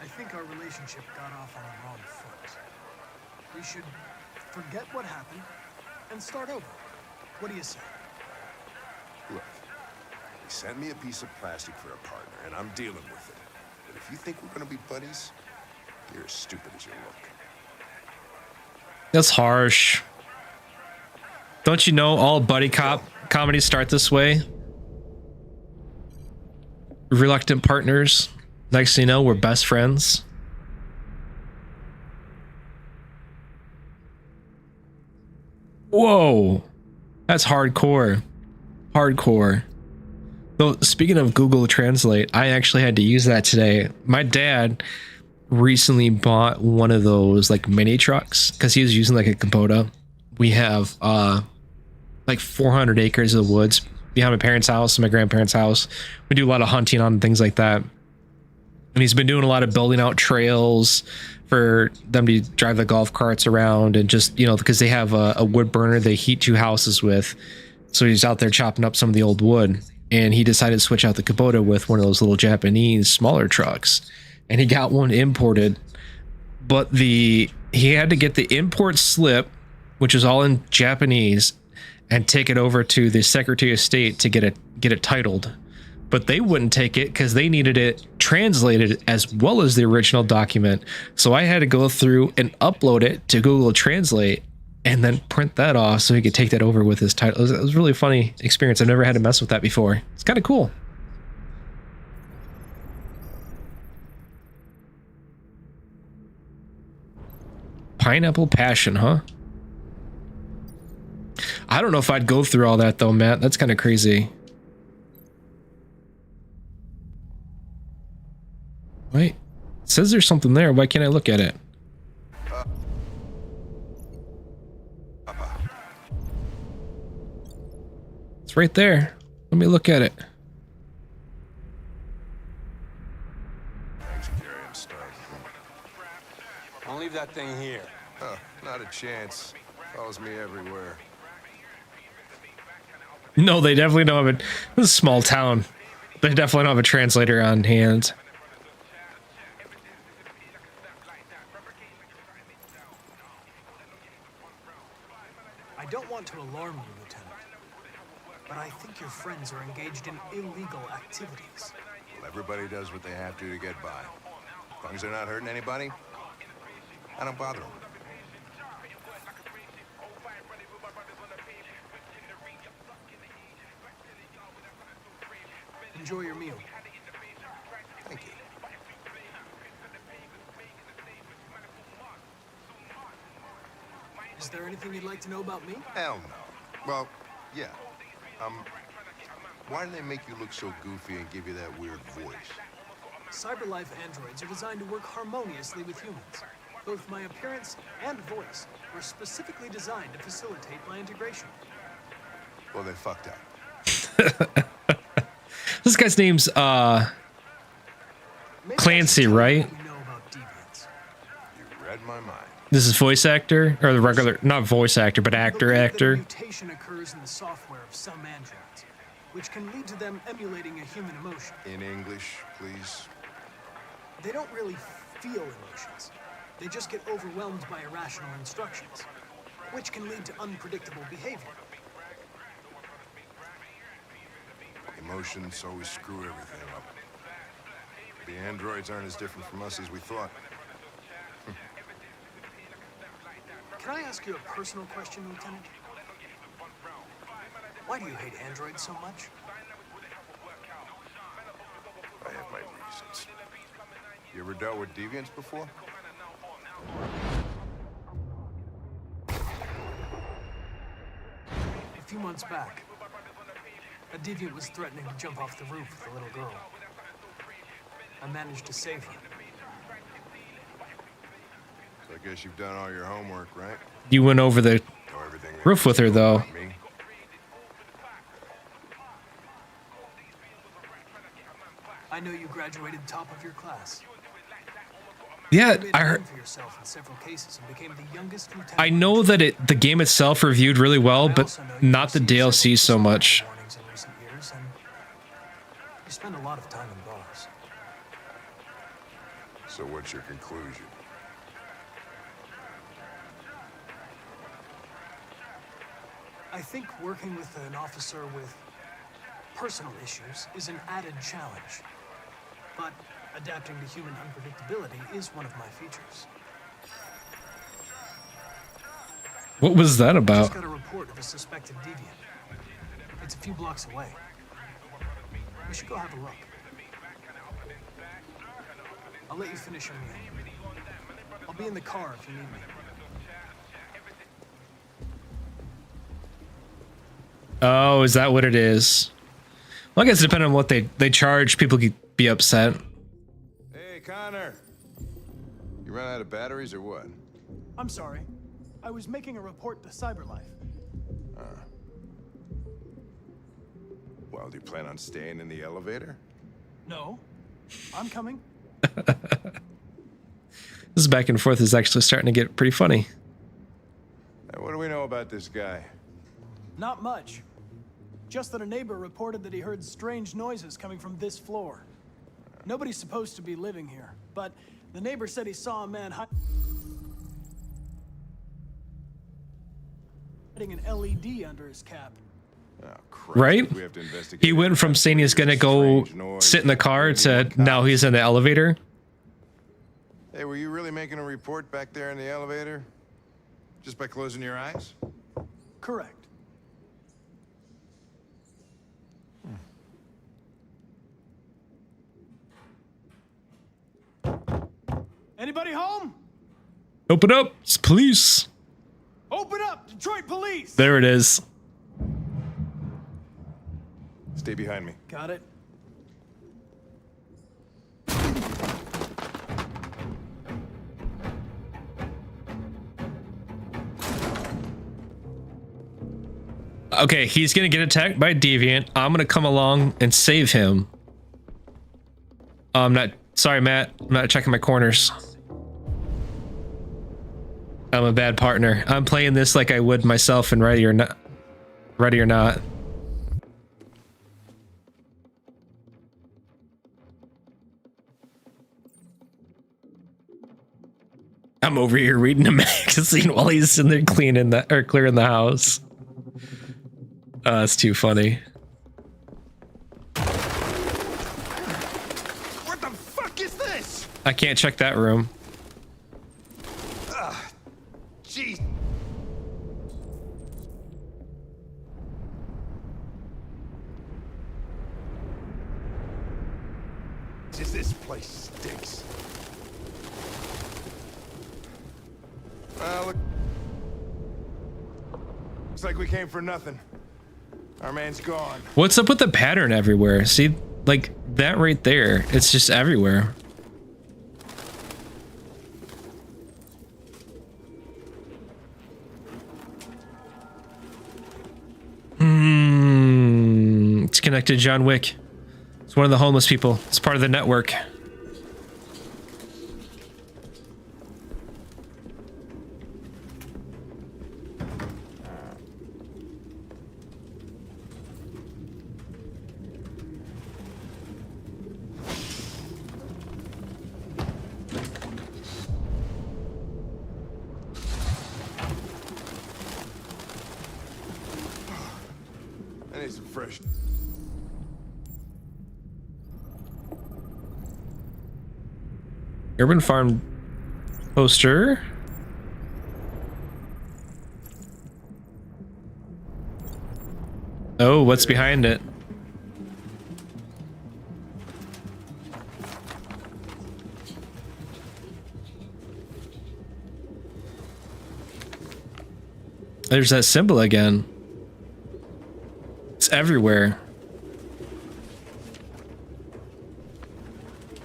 I think our relationship got off on the wrong foot. We should forget what happened and start over. What do you say? Look, he sent me a piece of plastic for a partner, and I'm dealing with it. But if you think we're gonna be buddies, you're as stupid as you look. That's harsh. Don't you know all buddy cop comedies start this way? Reluctant partners. Next thing you know, we're best friends. Whoa. That's hardcore. Hardcore. Though, speaking of Google Translate, I actually had to use that today. My dad recently bought one of those like mini trucks because he was using like a Kubota. We have like 400 acres of woods behind my parents' house and my grandparents' house. We do a lot of hunting on things like that. And he's been doing a lot of building out trails for them to drive the golf carts around and just, you know, because they have a wood burner they heat 2 houses with. So he's out there chopping up some of the old wood. And he decided to switch out the Kubota with one of those little Japanese smaller trucks. And he got one imported. But he had to get the import slip, which was all in Japanese, and take it over to the Secretary of State to get it titled. But they wouldn't take it because they needed it translated as well as the original document. So I had to go through and upload it to Google Translate and then print that off so he could take that over with his title. It was a really funny experience. I've never had to mess with that before. It's kind of cool. Pineapple Passion, huh? I don't know if I'd go through all that though, Matt. That's kind of crazy. Wait, it says there's something there. Why can't I look at it? It's right there. Let me look at it. I'll leave that thing here. Not a chance. Follows me everywhere. No, they definitely don't have it. This is a small town. They definitely don't have a translator on hand. I don't want to alarm you, Lieutenant, but I think your friends are engaged in illegal activities. Well, everybody does what they have to get by. As long as they're not hurting anybody, I don't bother them. Enjoy your meal. Thank you. Is there anything you'd like to know about me? Hell no. Well, yeah. Why do they make you look so goofy and give you that weird voice? CyberLife androids are designed to work harmoniously with humans. Both my appearance and voice were specifically designed to facilitate my integration. Well, they fucked up. This guy's name's Clancy, right? You read my mind. This is voice actor, or the regular, not voice actor, but actor. A mutation occurs in the software of some androids, which can lead to them emulating a human emotion. In English, please. They don't really feel emotions. They just get overwhelmed by irrational instructions, which can lead to unpredictable behavior. Emotions always screw everything up. The androids aren't as different from us as we thought. Can I ask you a personal question, Lieutenant? Why do you hate androids so much? I have my reasons. You ever dealt with deviants before? A few months back, a deviant was threatening to jump off the roof with a little girl. I managed to save her. So I guess you've done all your homework, right? You went over the roof with her, though. I know you graduated top of your class. Yeah, I heard. For yourself in several cases and became the youngest lieutenant. I know that the game itself reviewed really well, but not the DLC so much. In recent years, and you spend a lot of time in bars. So what's your conclusion? I think working with an officer with personal issues is an added challenge. But adapting to human unpredictability is one of my features. What was that about? Just got a report of a suspected deviant. It's a few blocks away. We should go have a look. I'll let you finish your meal. I'll be in the car if you need me. Oh, is that what it is? Well, I guess depending on what they charge, people could be upset. Hey, Connor. You run out of batteries or what? I'm sorry. I was making a report to CyberLife. Well, do you plan on staying in the elevator? No. I'm coming. This back and forth is actually starting to get pretty funny. Hey, what do we know about this guy? Not much. Just that a neighbor reported that he heard strange noises coming from this floor. Nobody's supposed to be living here, but the neighbor said he saw a man hiding an LED under his cap. Oh, Right? We have to investigate. He went from saying he's gonna go sit in the car to now he's in the elevator. Hey, were you really making a report back there in the elevator? Just by closing your eyes? Correct. Anybody home? Open up! It's police! Open up! Detroit police! There it is. Stay behind me. Got it. Okay, he's gonna get attacked by a deviant. I'm gonna come along and save him. I'm not... Sorry, Matt. I'm not checking my corners. I'm a bad partner. I'm playing this like I would myself in Ready or Not. Ready or Not. I'm over here reading a magazine while he's in there cleaning the or clearing the house. It's too funny. What the fuck is this? I can't check that room. Jeez. Just this place stinks. Well, looks like we came for nothing. Our man's gone. What's up with the pattern everywhere? See, like that right there. It's just everywhere. It's connected to John Wick. It's one of the homeless people. It's part of the network. I need some fresh. Urban Farm poster. Oh, what's behind it? There's that symbol again. It's everywhere.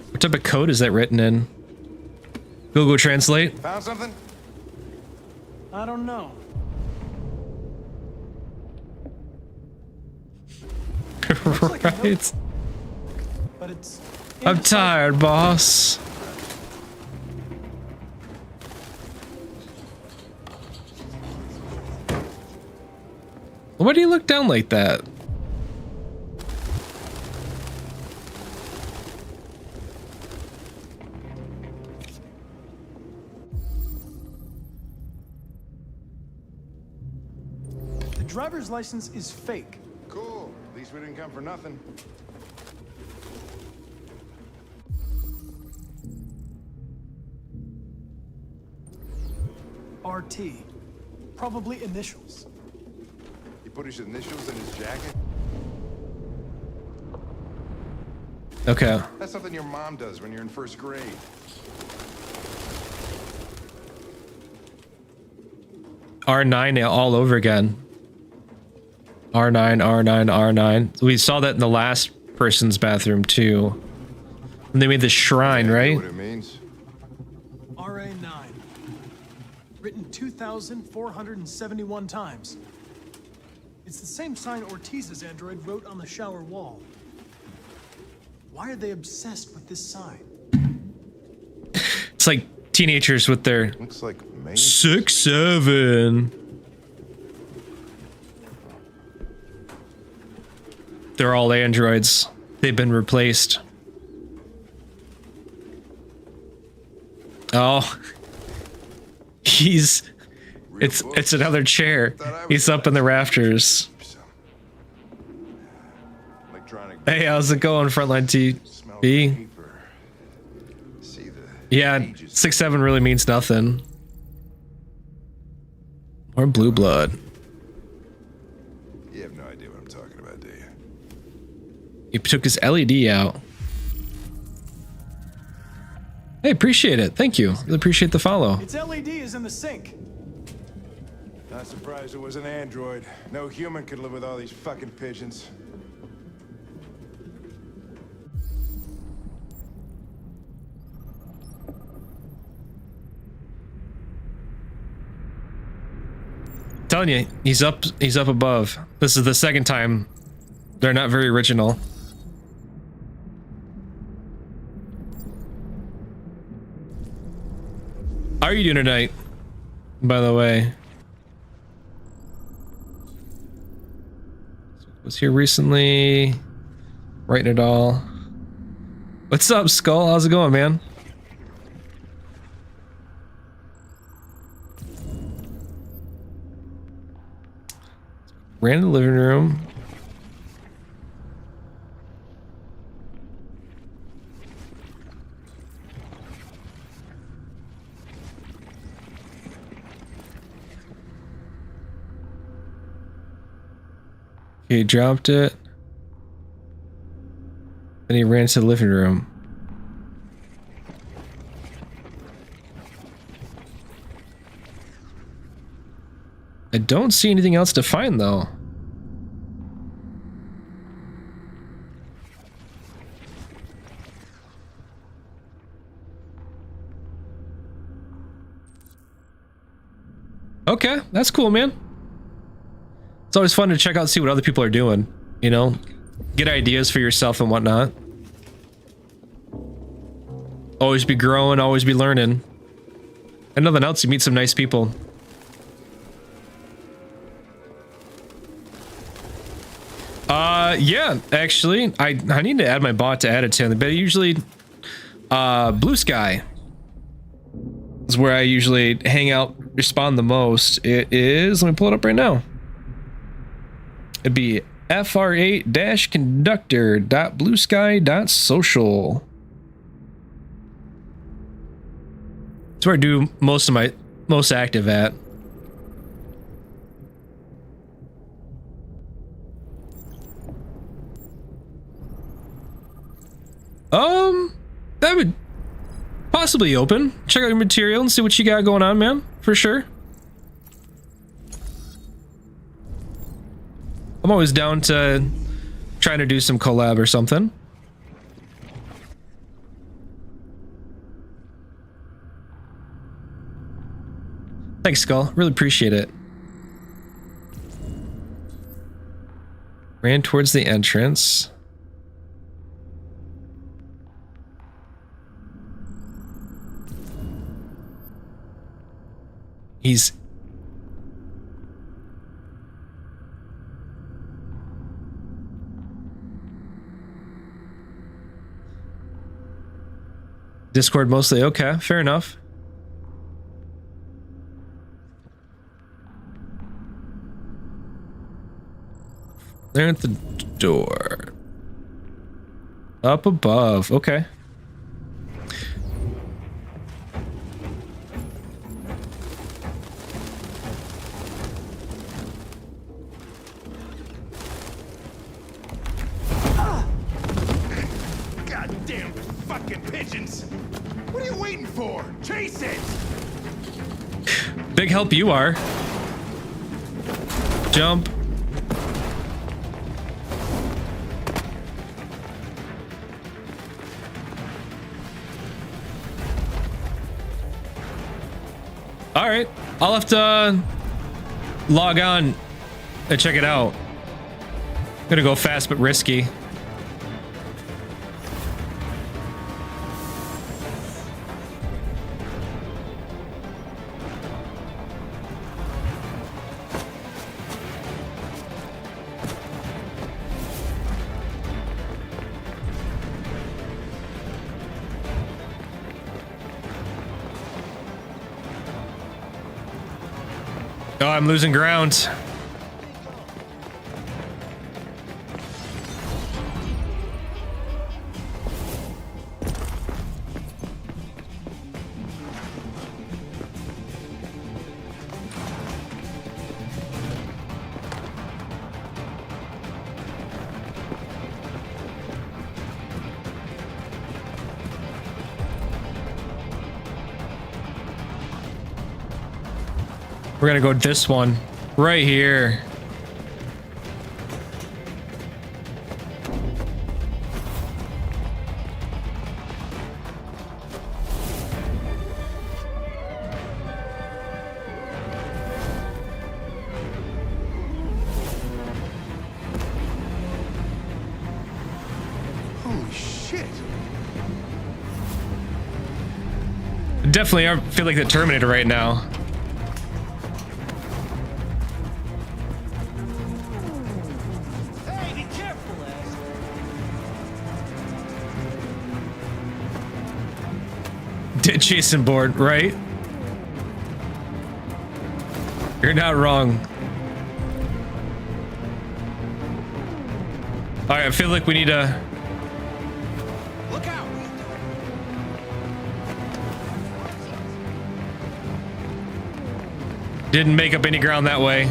What type of code is that written in? Google Translate? Found something? I don't know. Right. But it's... I'm tired, boss. Why do you look down like that? The driver's license is fake. Cool. At least we didn't come for nothing. RT. Probably initials. He put his initials in his jacket? Okay. That's something your mom does when you're in first grade. R9 all over again. R9, R9, R9. We saw that in the last person's bathroom too. And they made this shrine, right? What it means? RA9. Written 2,471 times. It's the same sign Ortiz's android wrote on the shower wall. Why are they obsessed with this sign? It's like teenagers with their Looks like 6, 7. They're all androids. They've been replaced. Oh. It's another chair. He's up in the rafters. Hey, how's it going, Frontline TV? Yeah, 6, 7 really means nothing. Or blue blood. You have no idea what I'm talking about, do you? He took his LED out. Hey, appreciate it. Thank you. Really appreciate the follow. Its LED is in the sink. Not surprised it was an android. No human could live with all these fucking pigeons. Telling you, he's up above. This is the second time. They're not very original. How are you doing tonight, by the way? Was here recently. Writing it all. What's up, Skull? How's it going, man? Ran in the living room. He dropped it. Then he ran to the living room. I don't see anything else to find, though. Okay, that's cool, man. It's always fun to check out, see what other people are doing, you know? Get ideas for yourself and whatnot. Always be growing, always be learning. And nothing else, you meet some nice people. Yeah, actually, I need to add my bot to add it to, but usually, Blue Sky is where I usually hang out, respond the most. It is, let me pull it up right now. It'd be fr8-conductor.bluesky.social. That's where I do most of my most active at. That would possibly open. Check out your material and see what you got going on, man. For sure. I'm always down to trying to do some collab or something. Thanks, Skull. Really appreciate it. Ran towards the entrance. He's... Discord mostly. Okay, fair enough. They're at the door. Up above. Okay. Goddamn fucking pigeons! What are you waiting for? Chase it! Big help you are. Jump. All right, I'll have to log on and check it out. Gonna go fast but risky. Oh, I'm losing ground. We're gonna go this one right here. Holy shit. Definitely, I feel like the Terminator right now. Hey, be careful, ass. Dead Jason board, right? You're not wrong. Alright, I feel like we need to... Look out! Didn't make up any ground that way.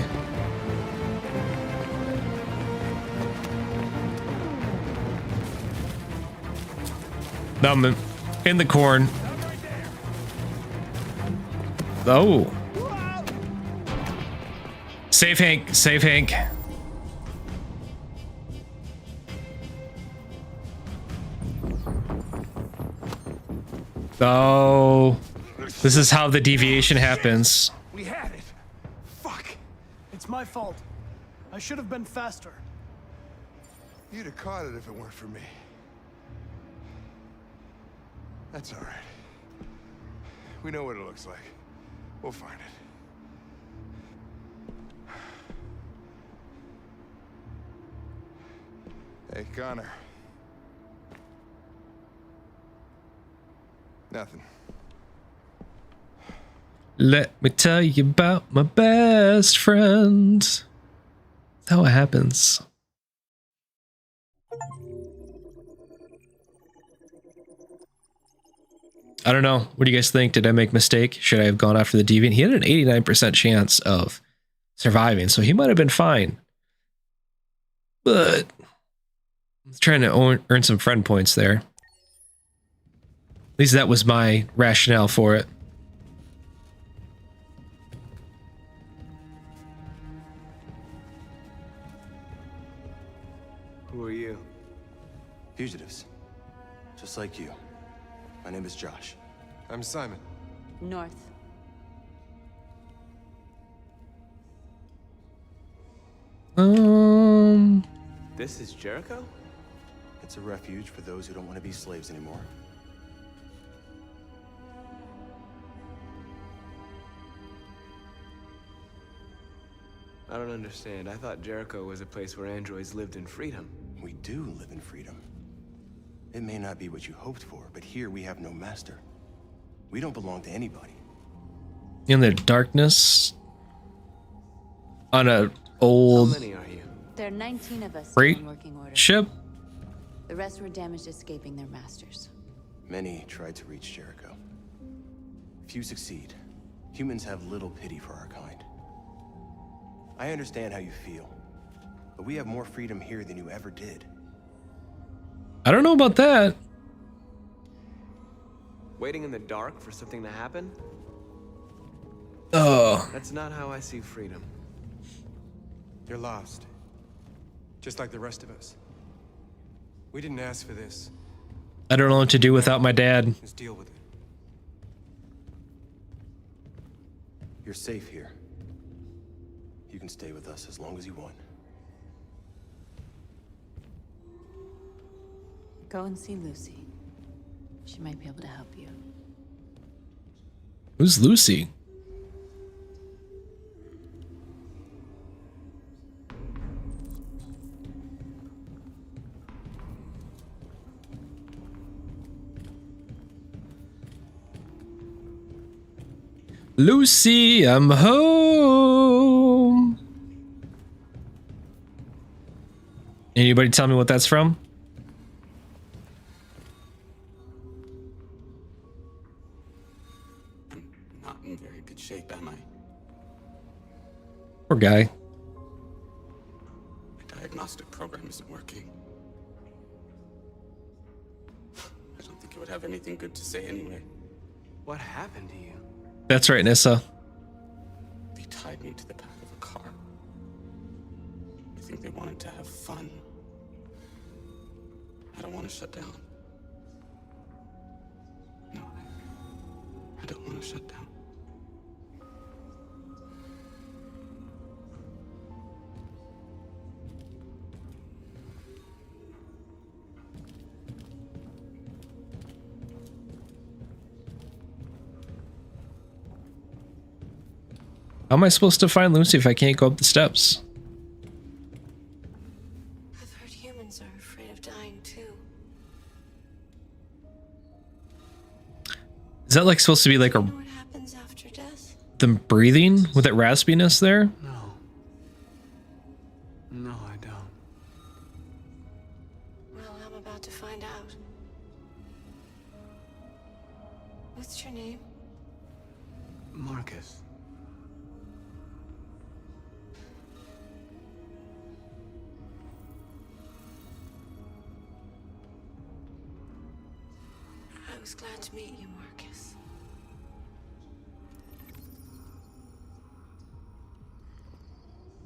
No, I'm in the corn. Oh. Save Hank. Save Hank. Oh. This is how the deviation happens. We had it. Fuck. It's my fault. I should have been faster. You'd have caught it if it weren't for me. That's all right. We know what it looks like. We'll find it. Hey, Connor. Nothing. Let me tell you about my best friend. That's how it happens. I don't know. What do you guys think? Did I make a mistake? Should I have gone after the deviant? He had an 89% chance of surviving, so he might have been fine. But I'm trying to earn some friend points there. At least that was my rationale for it. Who are you? Fugitives. Just like you. My name is Josh. I'm Simon. North. This is Jericho? It's a refuge for those who don't want to be slaves anymore. I don't understand. I thought Jericho was a place where androids lived in freedom. We do live in freedom. It may not be what you hoped for, but here we have no master. We don't belong to anybody. In the darkness on a old How many are you? There are 19 of us freight in working order. ship. The rest were damaged escaping their masters. Many tried to reach Jericho. Few succeed. Humans have little pity for our kind. I understand how you feel, but we have more freedom here than you ever did. I don't know about that. Waiting in the dark for something to happen? Oh. That's not how I see freedom. You're lost. Just like the rest of us. We didn't ask for this. I don't know what to do without my dad. Let's deal with it. You're safe here. You can stay with us as long as you want. Go and see Lucy. She might be able to help you. Who's Lucy? Lucy, I'm home. Anybody tell me what that's from? Not in very good shape, am I? Poor guy. My diagnostic program isn't working. I don't think it would have anything good to say anyway. What happened to you? That's right, Nissa. The everybody to the back of a car. I think they wanted to have fun. I don't want to shut down. No, I don't want to shut down. How am I supposed to find Lucy if I can't go up the steps? I've heard humans are afraid of dying too. Is that like supposed to be like a What happens after death? them breathing with that raspiness there? No, I don't. Well, I'm about to find out. What's your name? Marcus. I was glad to meet you, Marcus.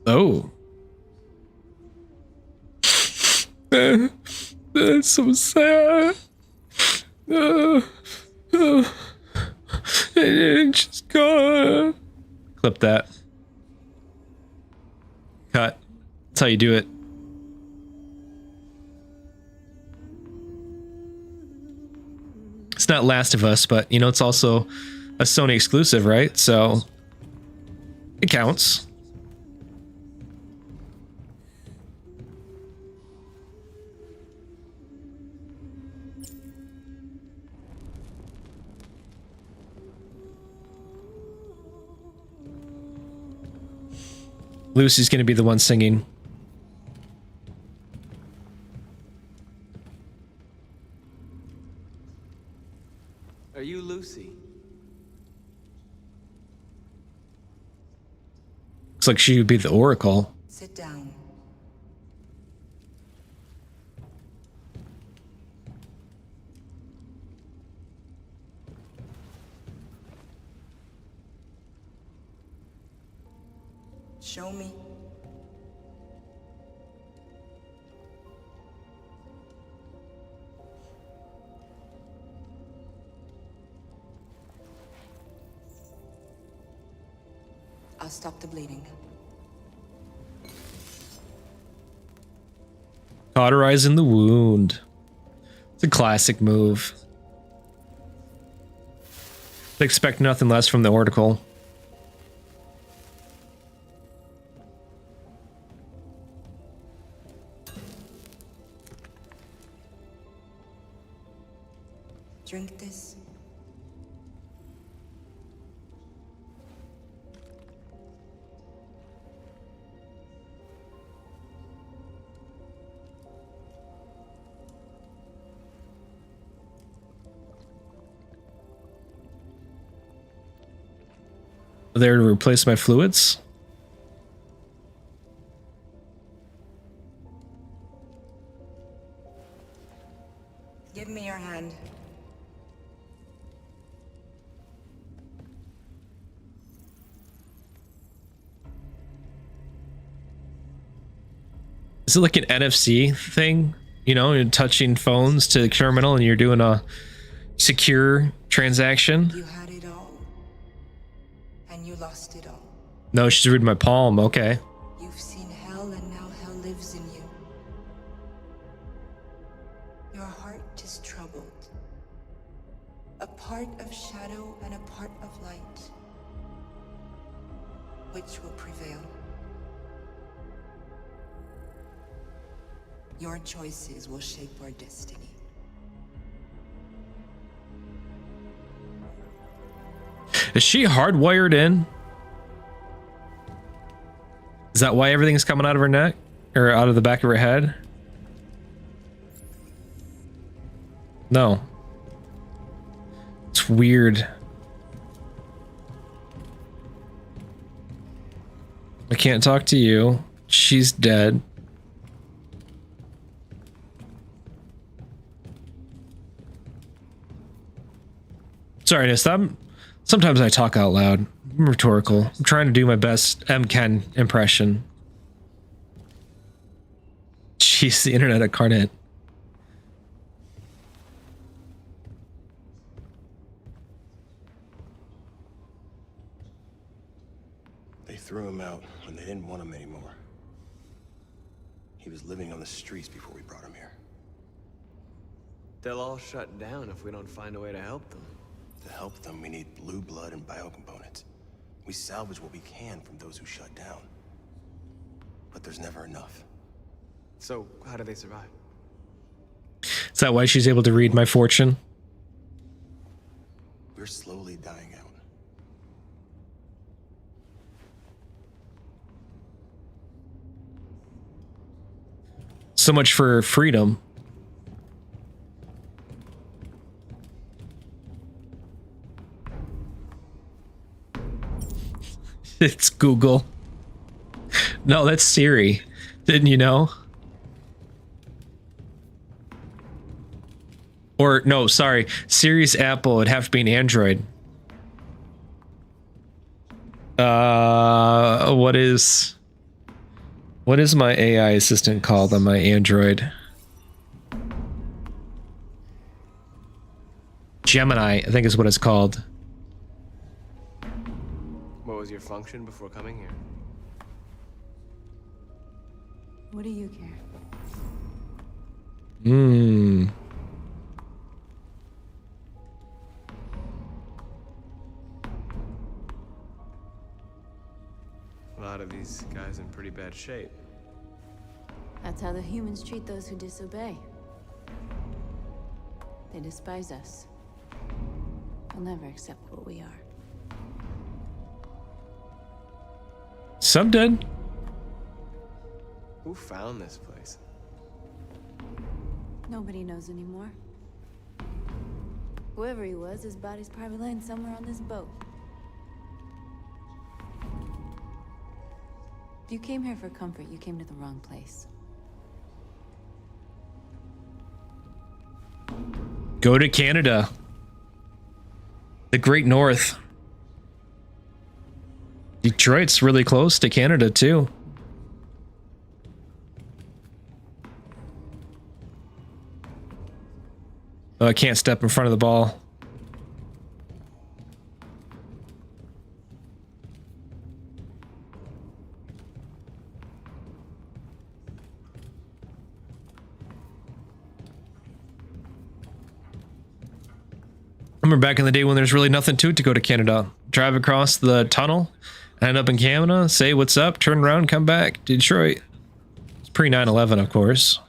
Oh. That's so sad. It's just gone. Clip that. Cut. That's how you do it. It's not Last of Us, but you know, it's also a Sony exclusive, right? So it counts. Lucy's gonna be the one singing. Are you Lucy? Looks like she would be the Oracle. Sit down. Show me. I'll stop the bleeding. Cauterizing the wound. It's a classic move. Expect nothing less from the Oracle. Drink this. There to replace my fluids. Give me your hand. Is it like an NFC thing? You know, you're touching phones to the terminal and you're doing a secure transaction? You had it all, and you lost it all. No, she's reading my palm. Okay. You've seen hell, and now hell lives in you. Your heart is troubled. A part of shadow and a part of light. Which will prevail? Your choices will shape our destiny. Is she hardwired in? Is that why everything's coming out of her neck? Or out of the back of her head? No. It's weird. I can't talk to you. She's dead. Sorry, Nist, sometimes I talk out loud. Rhetorical. I'm trying to do my best M. impression. Jeez, the internet incarnate. They threw him out when they didn't want him anymore. He was living on the streets before we brought him here. They'll all shut down if we don't find a way to help them. To help them, we need blue blood and biocomponents. We salvage what we can from those who shut down. But there's never enough. So, how do they survive? Is that why she's able to read my fortune? We're slowly dying out. So much for freedom. It's Google. No, that's Siri. Didn't you know? Or no, sorry. Siri's Apple. It'd have to be an Android. What is my AI assistant called on my Android? Gemini, I think is what it's called. What was your function before coming here? What do you care? A lot of these guys in pretty bad shape. That's how the humans treat those who disobey. They despise us. They'll never accept what we are. Some did. Who found this place? Nobody knows anymore. Whoever he was, his body's probably laying somewhere on this boat. If you came here for comfort, you came to the wrong place. Go to Canada. The Great North. Detroit's really close to Canada, too. Oh, I can't step in front of the ball. I remember back in the day when there's really nothing to it to go to Canada. Drive across the tunnel, end up in Canada, say what's up, turn around, come back to Detroit. It's pre 9/11, of course.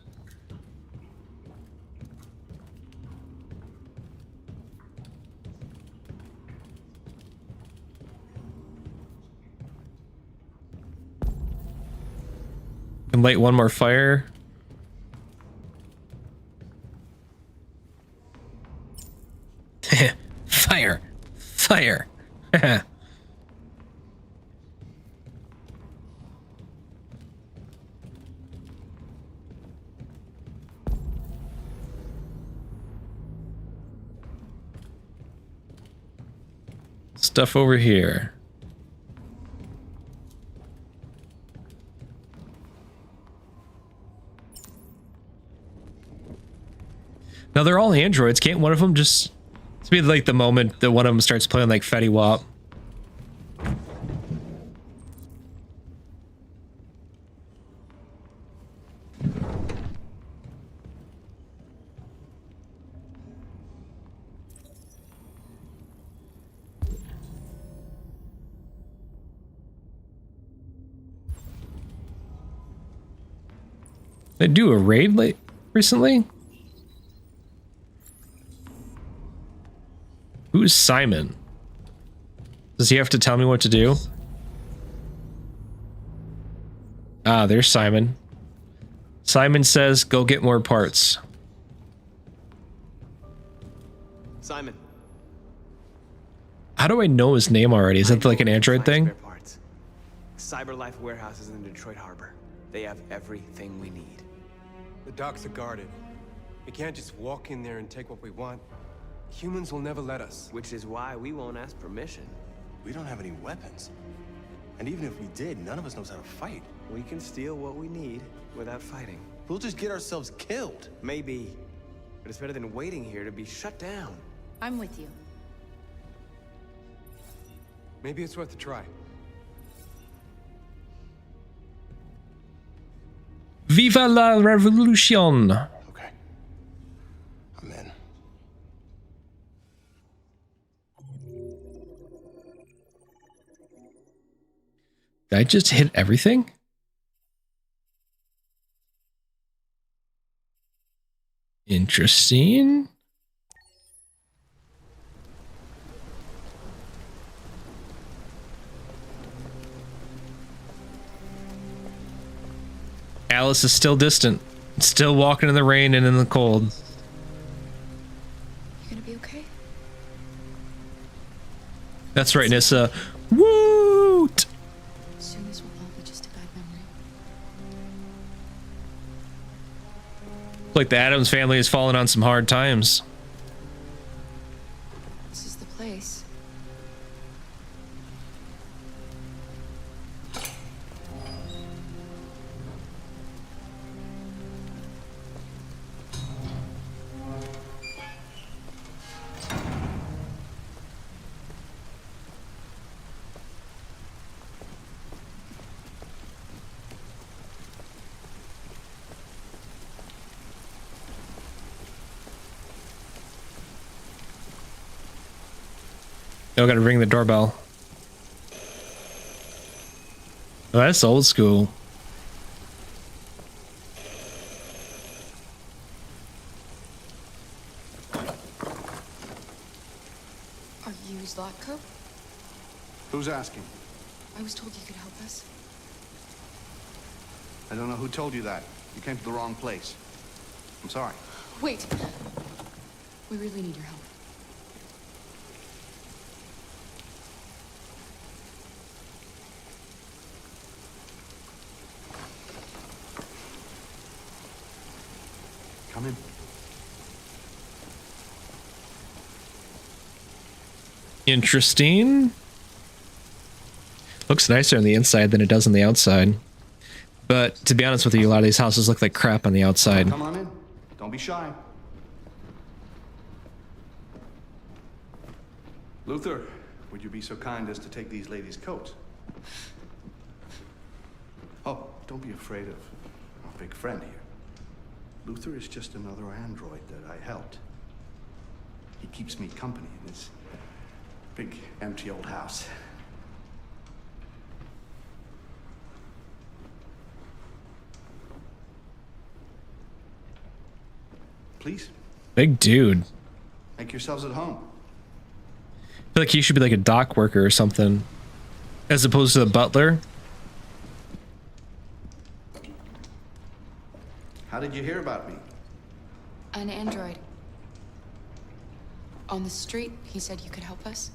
And light one more fire. Fire! Fire! Stuff over here. Now they're all androids. Can't one of them just... It's be like the moment that one of them starts playing like Fetty Wap. They do a raid late recently? Who's Simon? Does he have to tell me what to do? Ah, there's Simon. Simon says, go get more parts. Simon. How do I know his name already? Is that like an Android thing? CyberLife warehouses in Detroit Harbor. They have everything we need. The docks are guarded. We can't just walk in there and take what we want. Humans will never let us. Which is why we won't ask permission. We don't have any weapons. And even if we did, none of us knows how to fight. We can steal what we need without fighting. We'll just get ourselves killed. Maybe. But it's better than waiting here to be shut down. I'm with you. Maybe it's worth a try. Viva la revolution! Okay. I'm in. Did I just hit everything? Interesting. Alice is still distant, still walking in the rain and in the cold. You gonna be okay? That's right, Nissa. Woot! Soon this will all be just a bad memory. Like the Addams family has fallen on some hard times. This is the place. Oh, I gotta ring the doorbell. Oh, that's old school. Are you Zlatko? Who's asking? I was told you could help us. I don't know who told you that. You came to the wrong place. I'm sorry. Wait. We really need your help. Come in. Interesting. Looks nicer on the inside than it does on the outside. But to be honest with you, a lot of these houses look like crap on the outside. Come on in. Don't be shy. Luther, would you be so kind as to take these ladies' coats? Oh, don't be afraid of our big friend here. Luther is just another android that I helped. He keeps me company in this big, empty old house. Please, Big dude. make yourselves at home. I feel like he should be like a dock worker or something. As opposed to the butler. How did you hear about me? An android. On the street, he said you could help us.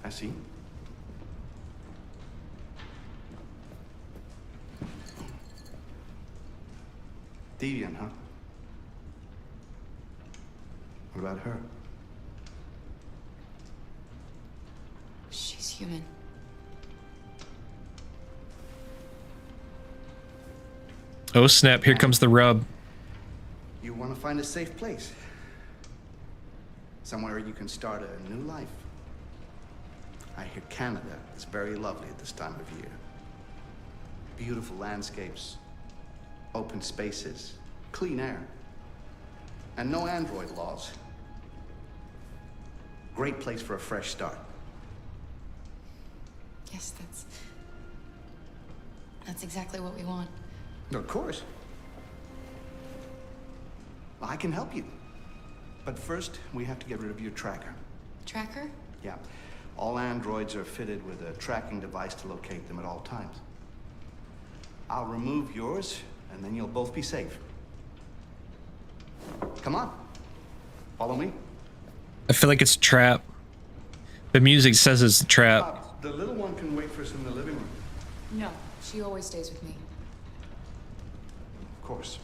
I see. Deviant, huh? What about her? She's human. Oh snap, here comes the rub. You want to find a safe place. Somewhere you can start a new life. I hear Canada is very lovely at this time of year. Beautiful landscapes, open spaces, clean air, and no android laws. Great place for a fresh start. Yes, that's exactly what we want. Of course. I can help you. But first, we have to get rid of your tracker. Tracker? Yeah. All androids are fitted with a tracking device to locate them at all times. I'll remove yours, and then you'll both be safe. Come on. Follow me. I feel like it's a trap. The music says it's a trap. The little one can wait for us in the living room. No, she always stays with me. Of course.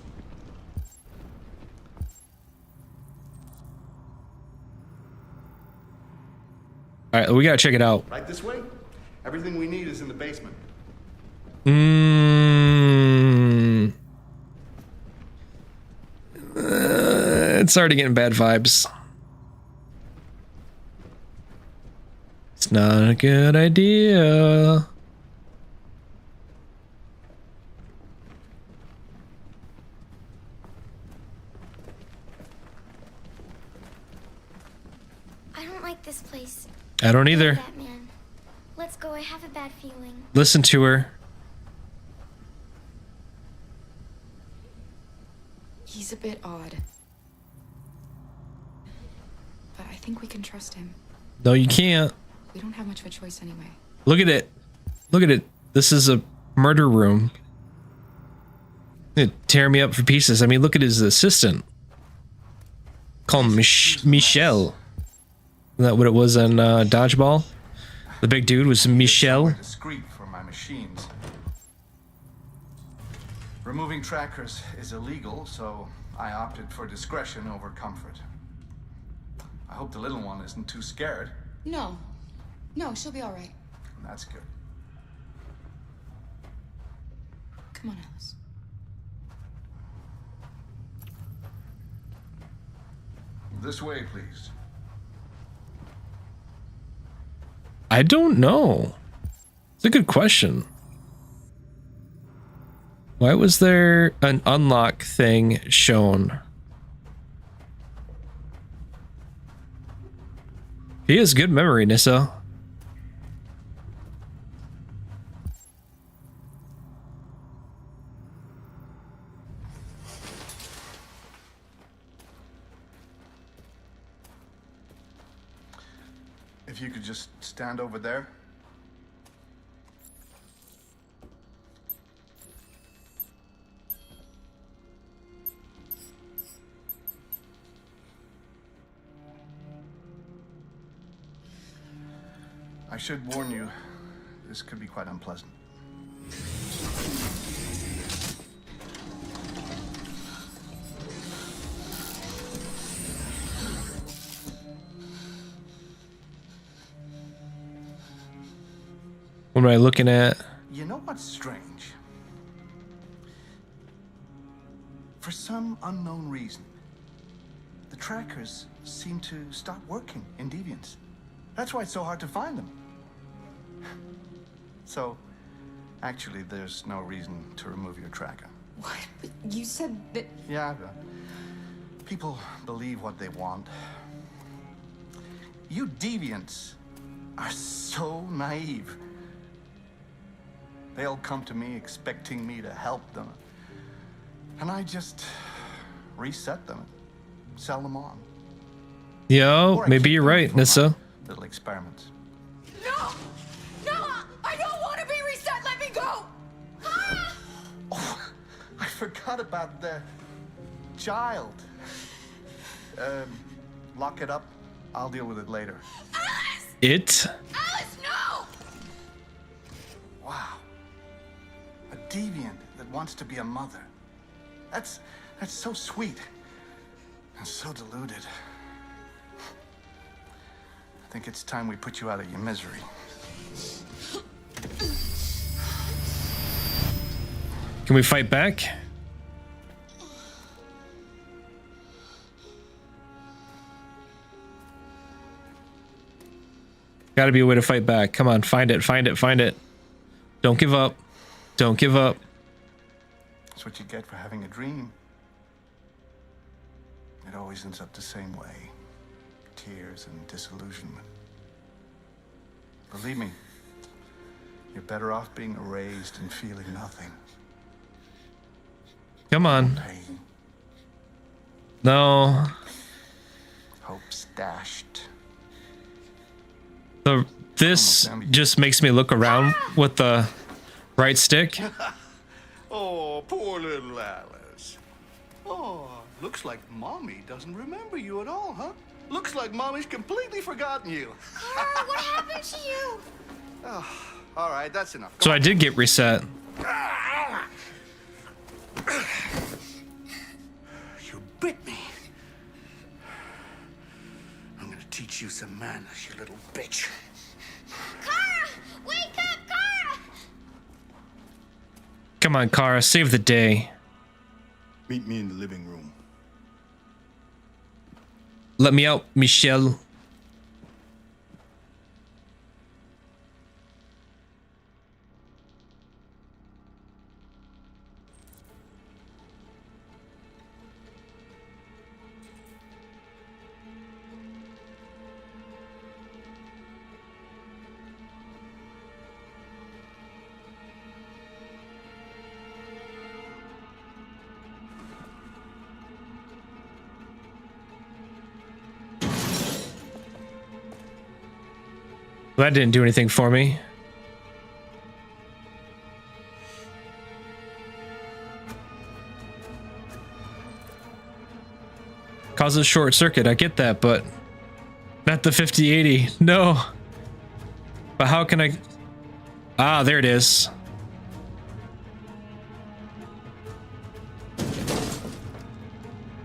All right, we gotta check it out. Right this way? Everything we need is in the basement. It's already getting bad vibes. It's not a good idea. I don't like this place. I don't either. Batman. Let's go. I have a bad feeling. Listen to her. He's a bit odd. But I think we can trust him. No, you can't. We don't have much of a choice anyway. Look at it. Look at it. This is a murder room. It tear me up for pieces. I mean, look at his assistant. Call him Michelle. Isn't that what it was in Dodgeball? The big dude was Michelle. Discreet for my machines. Removing trackers is illegal, so I opted for discretion over comfort. I hope the little one isn't too scared. No. No, she'll be all right. That's good. Come on, Alice. This way, please. I don't know. It's a good question. Why was there an unlock thing shown? He has good memory, Nissa. If you could just stand over there. I should warn you, this could be quite unpleasant. What am I looking at? You know what's strange? For some unknown reason, the trackers seem to stop working in Deviants. That's why it's so hard to find them. So, actually, there's no reason to remove your tracker. What? But you said that... Yeah, but people believe what they want. You Deviants are so naive. They'll come to me expecting me to help them. And I just reset them, sell them on. Yo, maybe you're right, Nissa. Little experiments. No! No! I don't want to be reset! Let me go! Ah! Oh, I forgot about the child. Lock it up. I'll deal with it later. Alice! It? Alice, no! Wow. A deviant that wants to be a mother. That's so sweet. And so deluded. I think it's time we put you out of your misery. Can we fight back? Gotta be a way to fight back. Come on, find it, find it, find it. Don't give up. Don't give up. That's what you get for having a dream. It always ends up the same way. Tears and disillusionment. Believe me, you're better off being erased and feeling nothing. Come on. Pain. No. Hopes dashed. This just makes me look around with the right stick. Oh, poor little Alice. Oh, looks like Mommy doesn't remember you at all, huh? Looks like Mommy's completely forgotten you. Carl, what happened to you? Oh, all right, that's enough. So I did get reset. You bit me. I'm gonna teach you some manners, you little bitch. Kara! Wake up, Kara! Come on, Kara, save the day. Meet me in the living room. Let me out, Michelle. That didn't do anything for me. Causes a short circuit, I get that, but not the 5080. No. But how can I... Ah, there it is.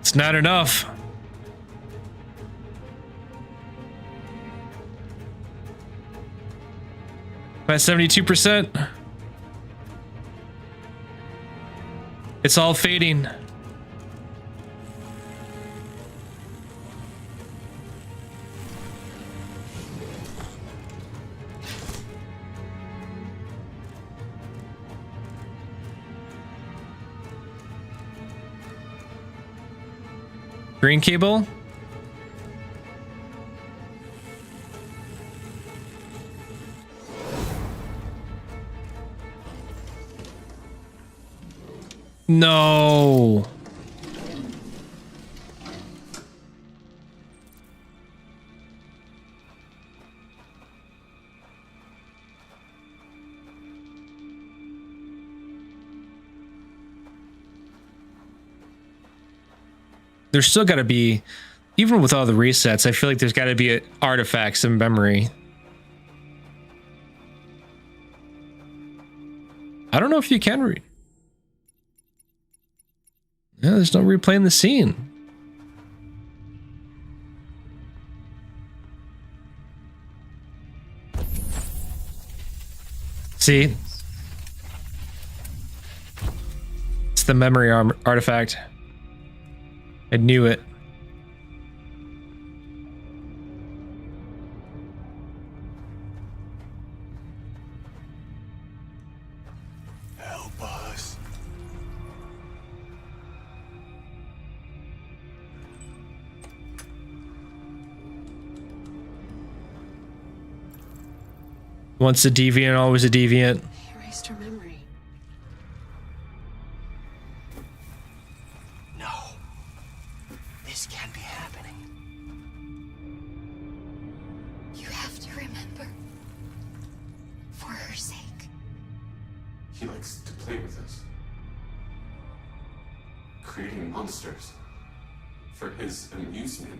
It's not enough. By 72%. It's all fading. Green cable? No. There's still got to be, even with all the resets, I feel like there's got to be artifacts in memory. I don't know if you can read. Yeah, there's no replaying the scene. See? It's the memory artifact. I knew it. Help us. Once a deviant, always a deviant. Erased her memory. No. This can't be happening. You have to remember. For her sake. He likes to play with us. Creating monsters. For his amusement.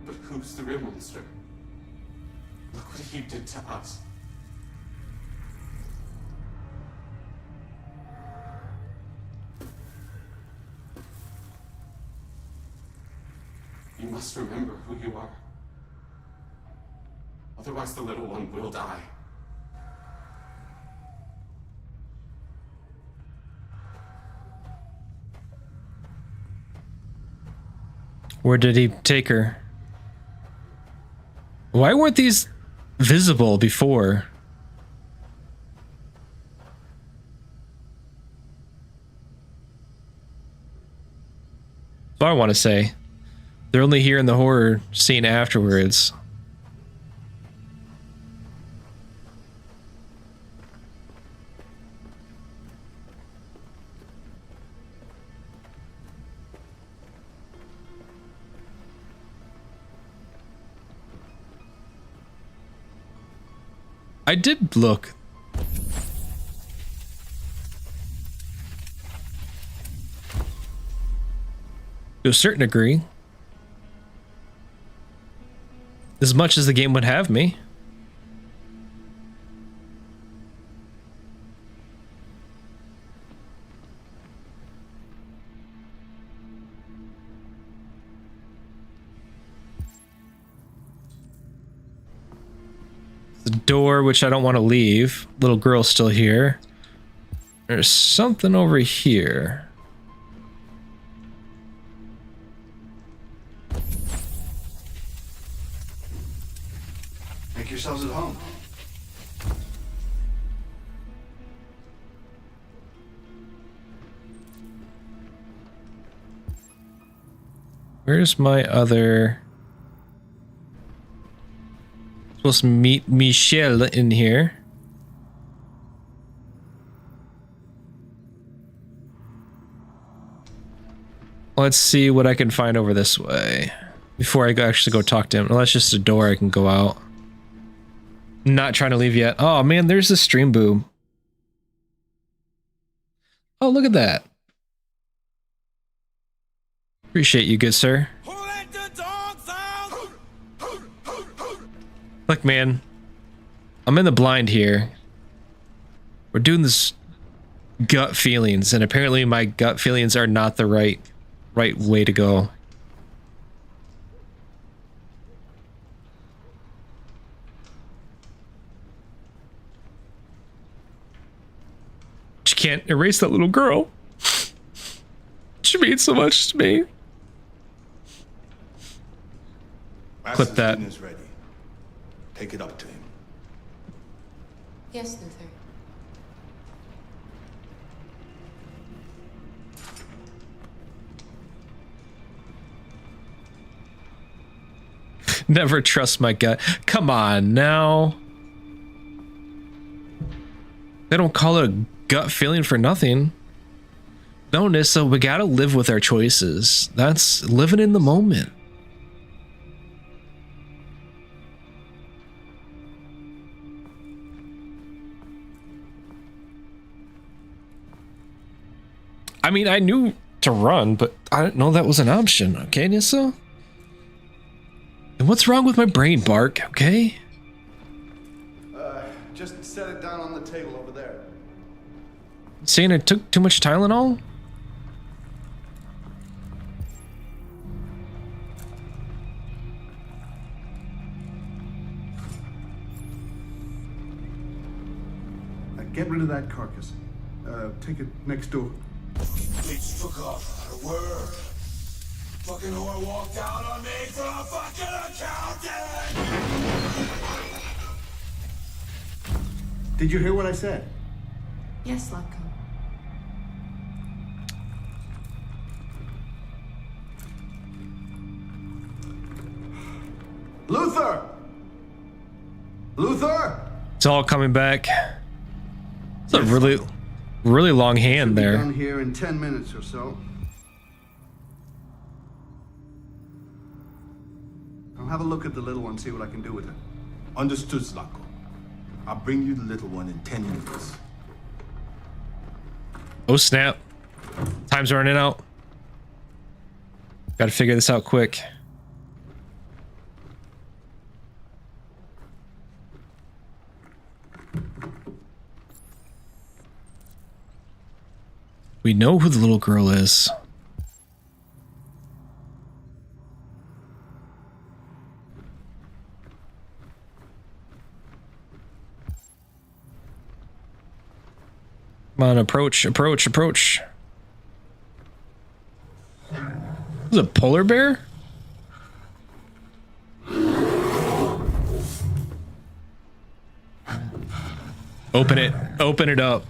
But who's the real monster? Look what he did to us. You must remember who you are. Otherwise, the little one will die. Where did he take her? Why weren't these visible before? That's what I want to say. They're only here in the horror scene afterwards. I did look. To a certain degree. As much as the game would have me. door, which I don't want to leave. Little girl's still here. There's something over here. Make yourselves at home. Where's my other... Supposed to meet Michelle in here. Let's see what I can find over this way before I actually go talk to him. Well, that's just a door I can go out. Not trying to leave yet. Oh man, there's the stream boom. Oh, look at that. Appreciate you, good sir. Look, man, I'm in the blind here. We're doing this gut feelings, and apparently my gut feelings are not the right way to go. You can't erase that little girl. She means so much to me. Clip that. Is ready. Take it up to him. Yes, Luther. Never trust my gut. Come on now. They don't call it a gut feeling for nothing. No, Nissa, we gotta live with our choices. That's living in the moment. I mean, I knew to run, but I didn't know that was an option. Okay, Nissa? And what's wrong with my brain, Bark? Okay? Just set it down on the table over there. Saying I took too much Tylenol? Get rid of that carcass. Take it next door. Bitch took off out of work. Fucking whore walked out on me for a fucking accountant! Did you hear what I said? Yes, Latko. Luther! Luther! It's all coming back. It's a really long hand there. Down here in 10 minutes or so. I'll have a look at the little one, see what I can do with it. Understood, Zlatko. I'll bring you the little one in 10 minutes. Oh snap. Time's running out. Gotta figure this out quick. We know who the little girl is. Come on, approach, approach, approach. Is it a polar bear? Open it. Open it up.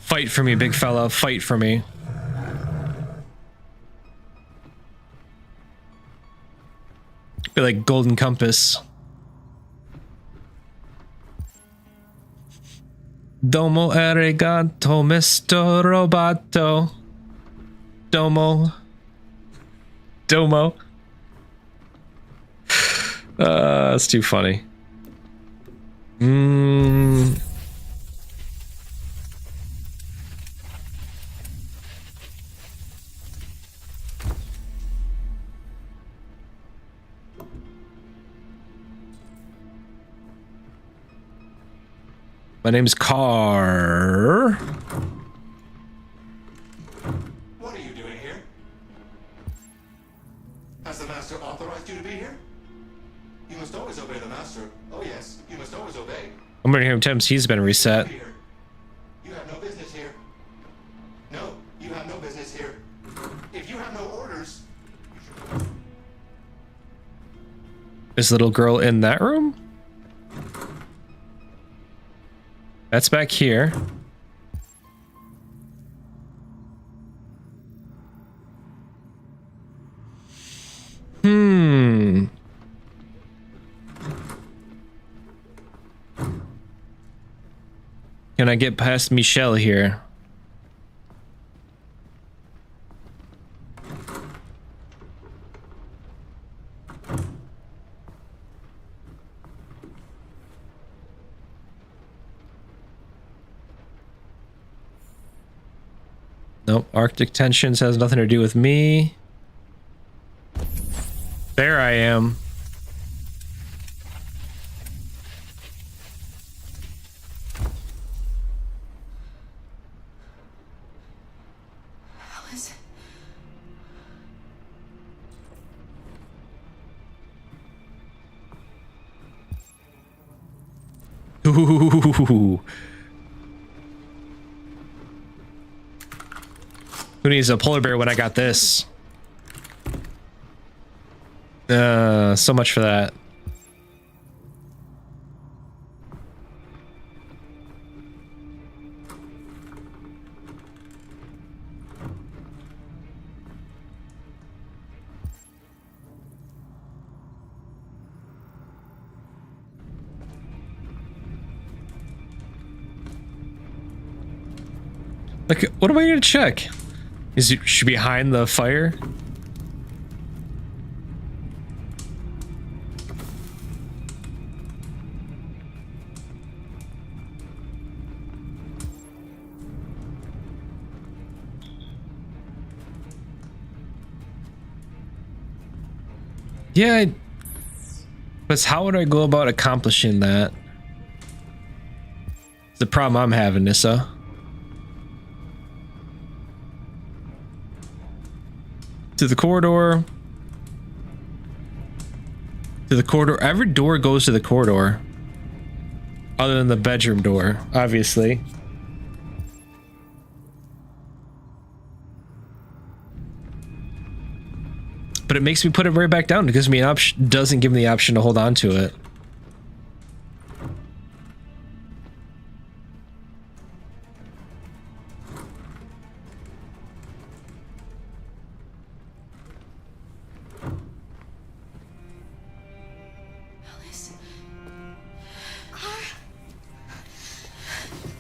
Fight for me, big fella. Fight for me. Be like Golden Compass. Domo arigato, Mr. Roboto. Domo. Domo. That's too funny. My name's Carr. What are you doing here? authorized you to be here? You must always obey the master. Oh yes, you must always obey. I'm gonna hear him times he's been reset. You have no business here. No, you have no business here. If you have no orders... Is the little girl in that room? That's back here. Can I get past Michelle here? Nope, Arctic tensions has nothing to do with me. There I am. Alice. Ooh. Who needs a polar bear when I got this? So much for that. Like, what am I gonna check? Is it should be behind the fire? Yeah, but how would I go about accomplishing that? It's the problem I'm having, Nissa. To the corridor. To the corridor. Every door goes to the corridor. Other than the bedroom door, obviously. But it makes me put it right back down. It gives me an option, doesn't give me the option to hold on to it. Alice.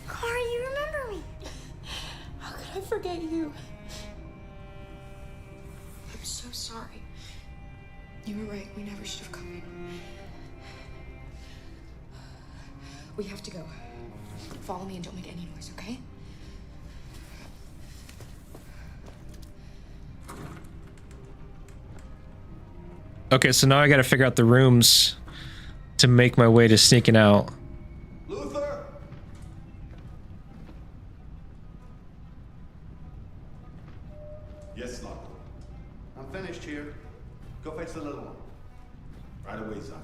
Clara, you remember me. How could I forget you? I'm so sorry. You were right. We never should have come in. We have to go. Follow me and don't make any noise, okay? Okay, so now I gotta figure out the rooms to make my way to sneaking out. Luther? Yes, Lock. I'm finished here. Go fetch the little one. Right away, Zach.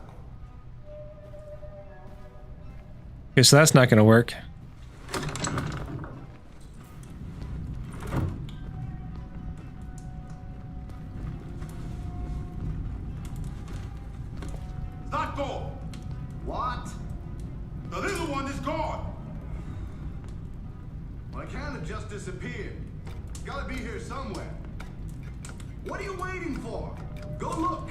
Okay, so that's not gonna work. Zako! What? The little one is gone! Well, it can't have just disappeared. It's gotta be here somewhere. What are you waiting for? Go look!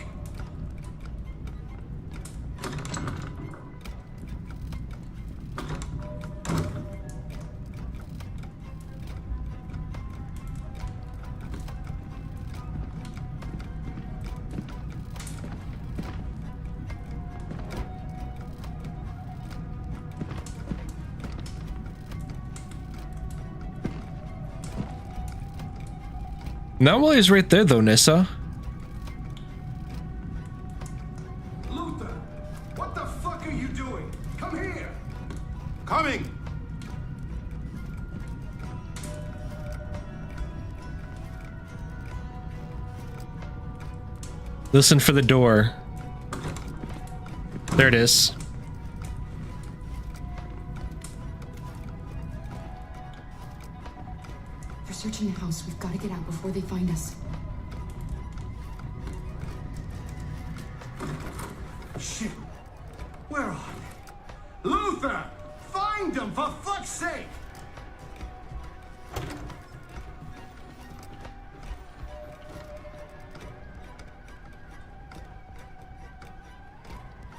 Novelty's right there though, Nissa. Luther! What the fuck are you doing? Come here! Coming! Listen for the door. There it is. They're searching the house. We've got to get out before they find us. Shit. Where are they? Luther! Find them, for fuck's sake!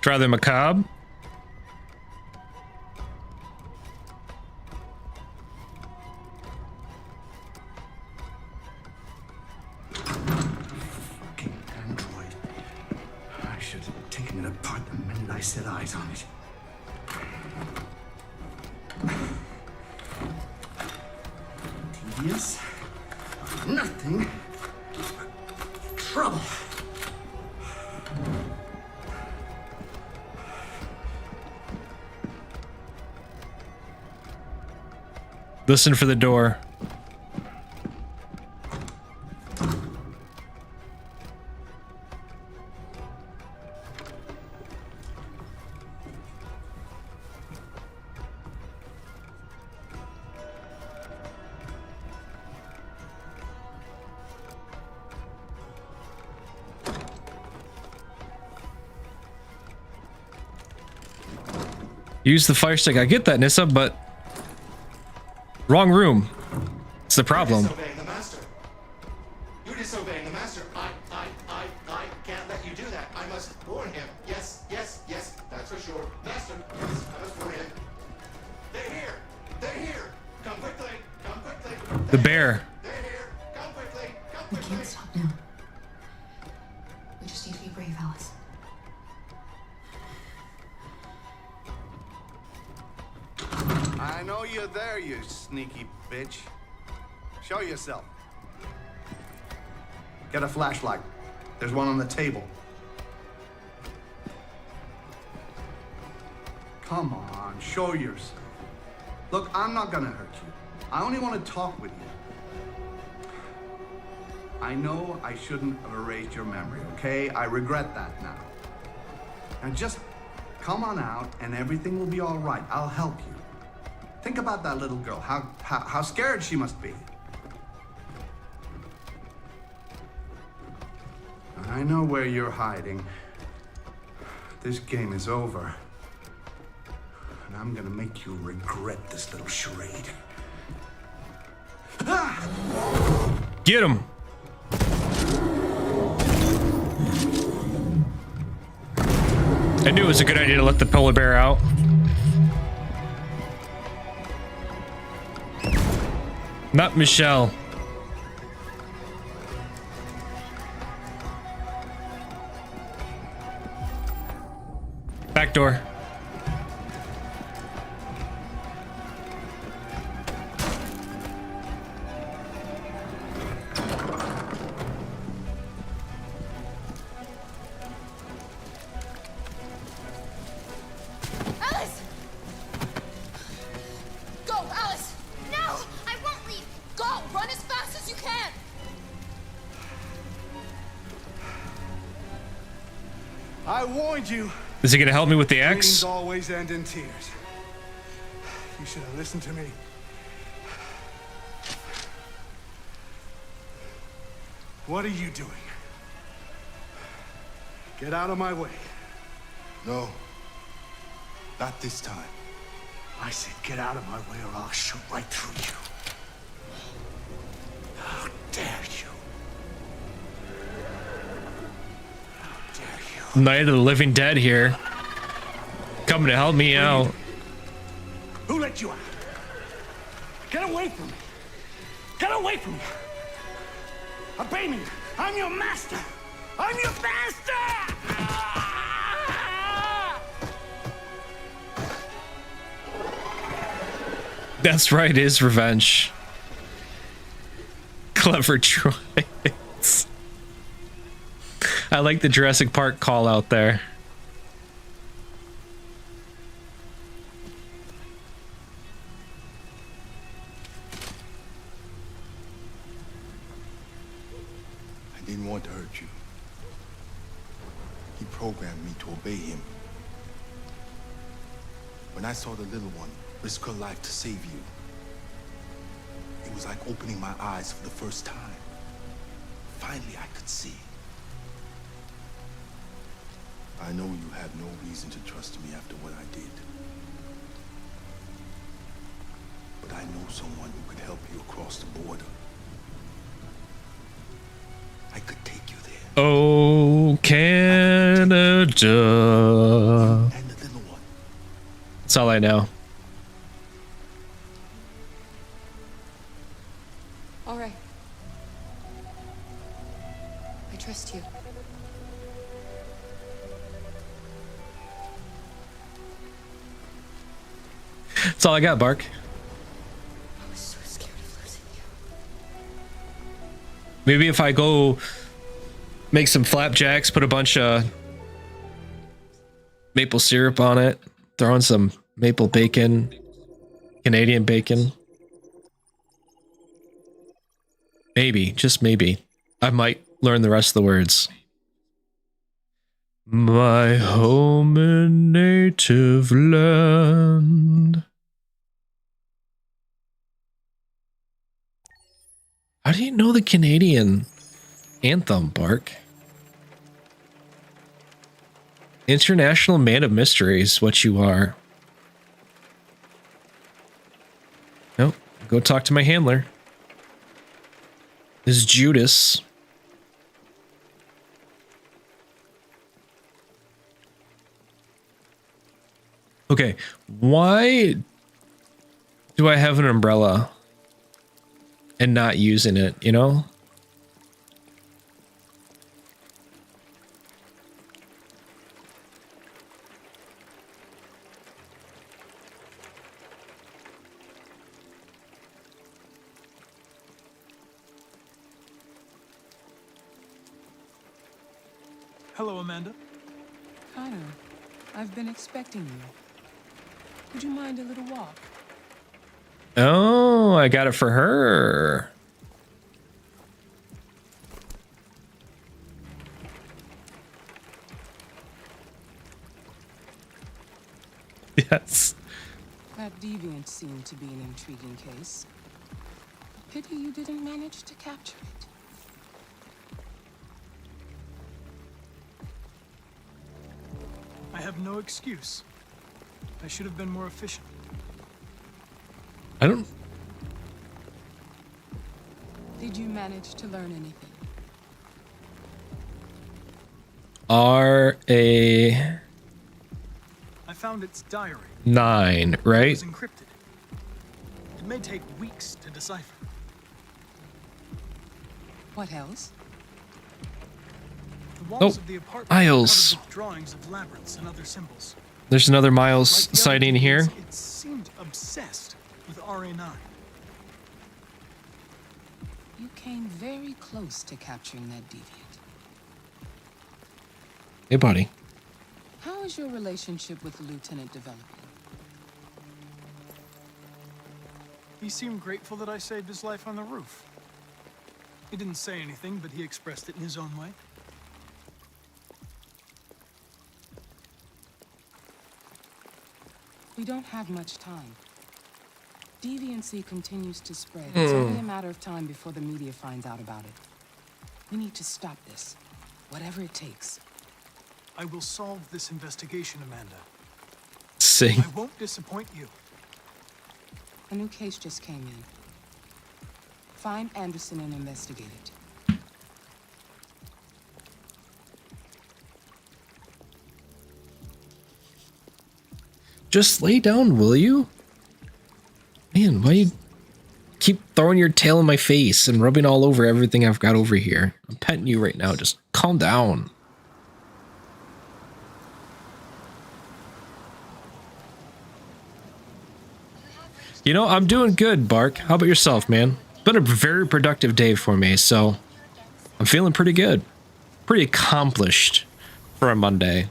Try the macabre. Fucking android. I should have taken it apart the minute I set eyes on it. Tedious. Nothing. Trouble. Listen for the door. Use the fire stick. I get that, Nissa, but wrong room. It's the problem. You're disobeying the master. You're disobeying the master. I can't let you do that. I must warn him. Yes, that's for sure. Master, yes, I must warn him. They're here. They're here. Come quickly. Come quickly. The bear. They're here. Come quickly. Come We quickly. can't stop now. We just need to be brave, Alice. I know you're there, you sneaky bitch. Show yourself. Get a flashlight. There's one on the table. Come on, show yourself. Look, I'm not gonna hurt you. I only want to talk with you. I know I shouldn't have erased your memory, okay? I regret that now. Now just come on out and everything will be all right. I'll help you. Think about that little girl, how scared she must be. I know where you're hiding. This game is over. And I'm gonna make you regret this little charade. Get him. I knew it was a good idea to let the polar bear out. Not Michelle. Back door. Alice! Go, Alice! No, I won't leave. Go, run as fast as you can. I warned you. Is he gonna help me with the Dreams axe? always end in tears. You should have listened to me. What are you doing? Get out of my way. No. Not this time. I said get out of my way or I'll shoot right through you. How dare you? Night of the Living Dead here. Coming to help me out. Who let you out? Get away from me. Get away from me. Obey me. I'm your master. I'm your master! That's right, it is revenge. Clever choice. I like the Jurassic Park call out there. I didn't want to hurt you. He programmed me to obey him. When I saw the little one risk her life to save you, it was like opening my eyes for the first time. Finally, I could see. I know you have no reason to trust me after what I did. But I know someone who could help you across the border. I could take you there. Oh, Canada. That's all I know. All right. I trust you. That's all I got, Bark. I was so scared of losing you. Maybe if I go make some flapjacks, put a bunch of maple syrup on it, throw in some maple bacon, Canadian bacon. Maybe, just maybe, I might learn the rest of the words. My home and native land. How do you know the Canadian anthem, Bark? International man of mysteries, what you are. Nope, go talk to my handler. This is Judas. Okay, why do I have an umbrella and not using it, you know? Hello, Amanda. Connor, I've been expecting you. Would you mind a little walk? Oh, I got it for her. Yes. That deviant seemed to be an intriguing case. Pity you didn't manage to capture it. I have no excuse. I should have been more efficient. I don't... Did you manage to learn anything? R.A. I found its diary. 9, It right? was encrypted. It may take weeks to decipher. What else? The walls of the apartment are Miles. covered with drawings of labyrinths and other symbols. There's another Miles Like the sighting other here. deviants, it seemed obsessed with RA9. You came very close to capturing that deviant. Hey, buddy. How is your relationship with the lieutenant developing? He seemed grateful that I saved his life on the roof. He didn't say anything, but he expressed it in his own way. We don't have much time. Deviancy continues to spread. It's only a matter of time before the media finds out about it. We need to stop this, whatever it takes. I will solve this investigation, Amanda. Sing. I won't disappoint you. A new case just came in. Find Anderson and investigate it. Just lay down, will you? Man, why you keep throwing your tail in my face and rubbing all over everything I've got over here? I'm petting you right now. Just calm down. You know, I'm doing good, Bark. How about yourself, man? It's been a very productive day for me, so I'm feeling pretty good. Pretty accomplished for a Monday.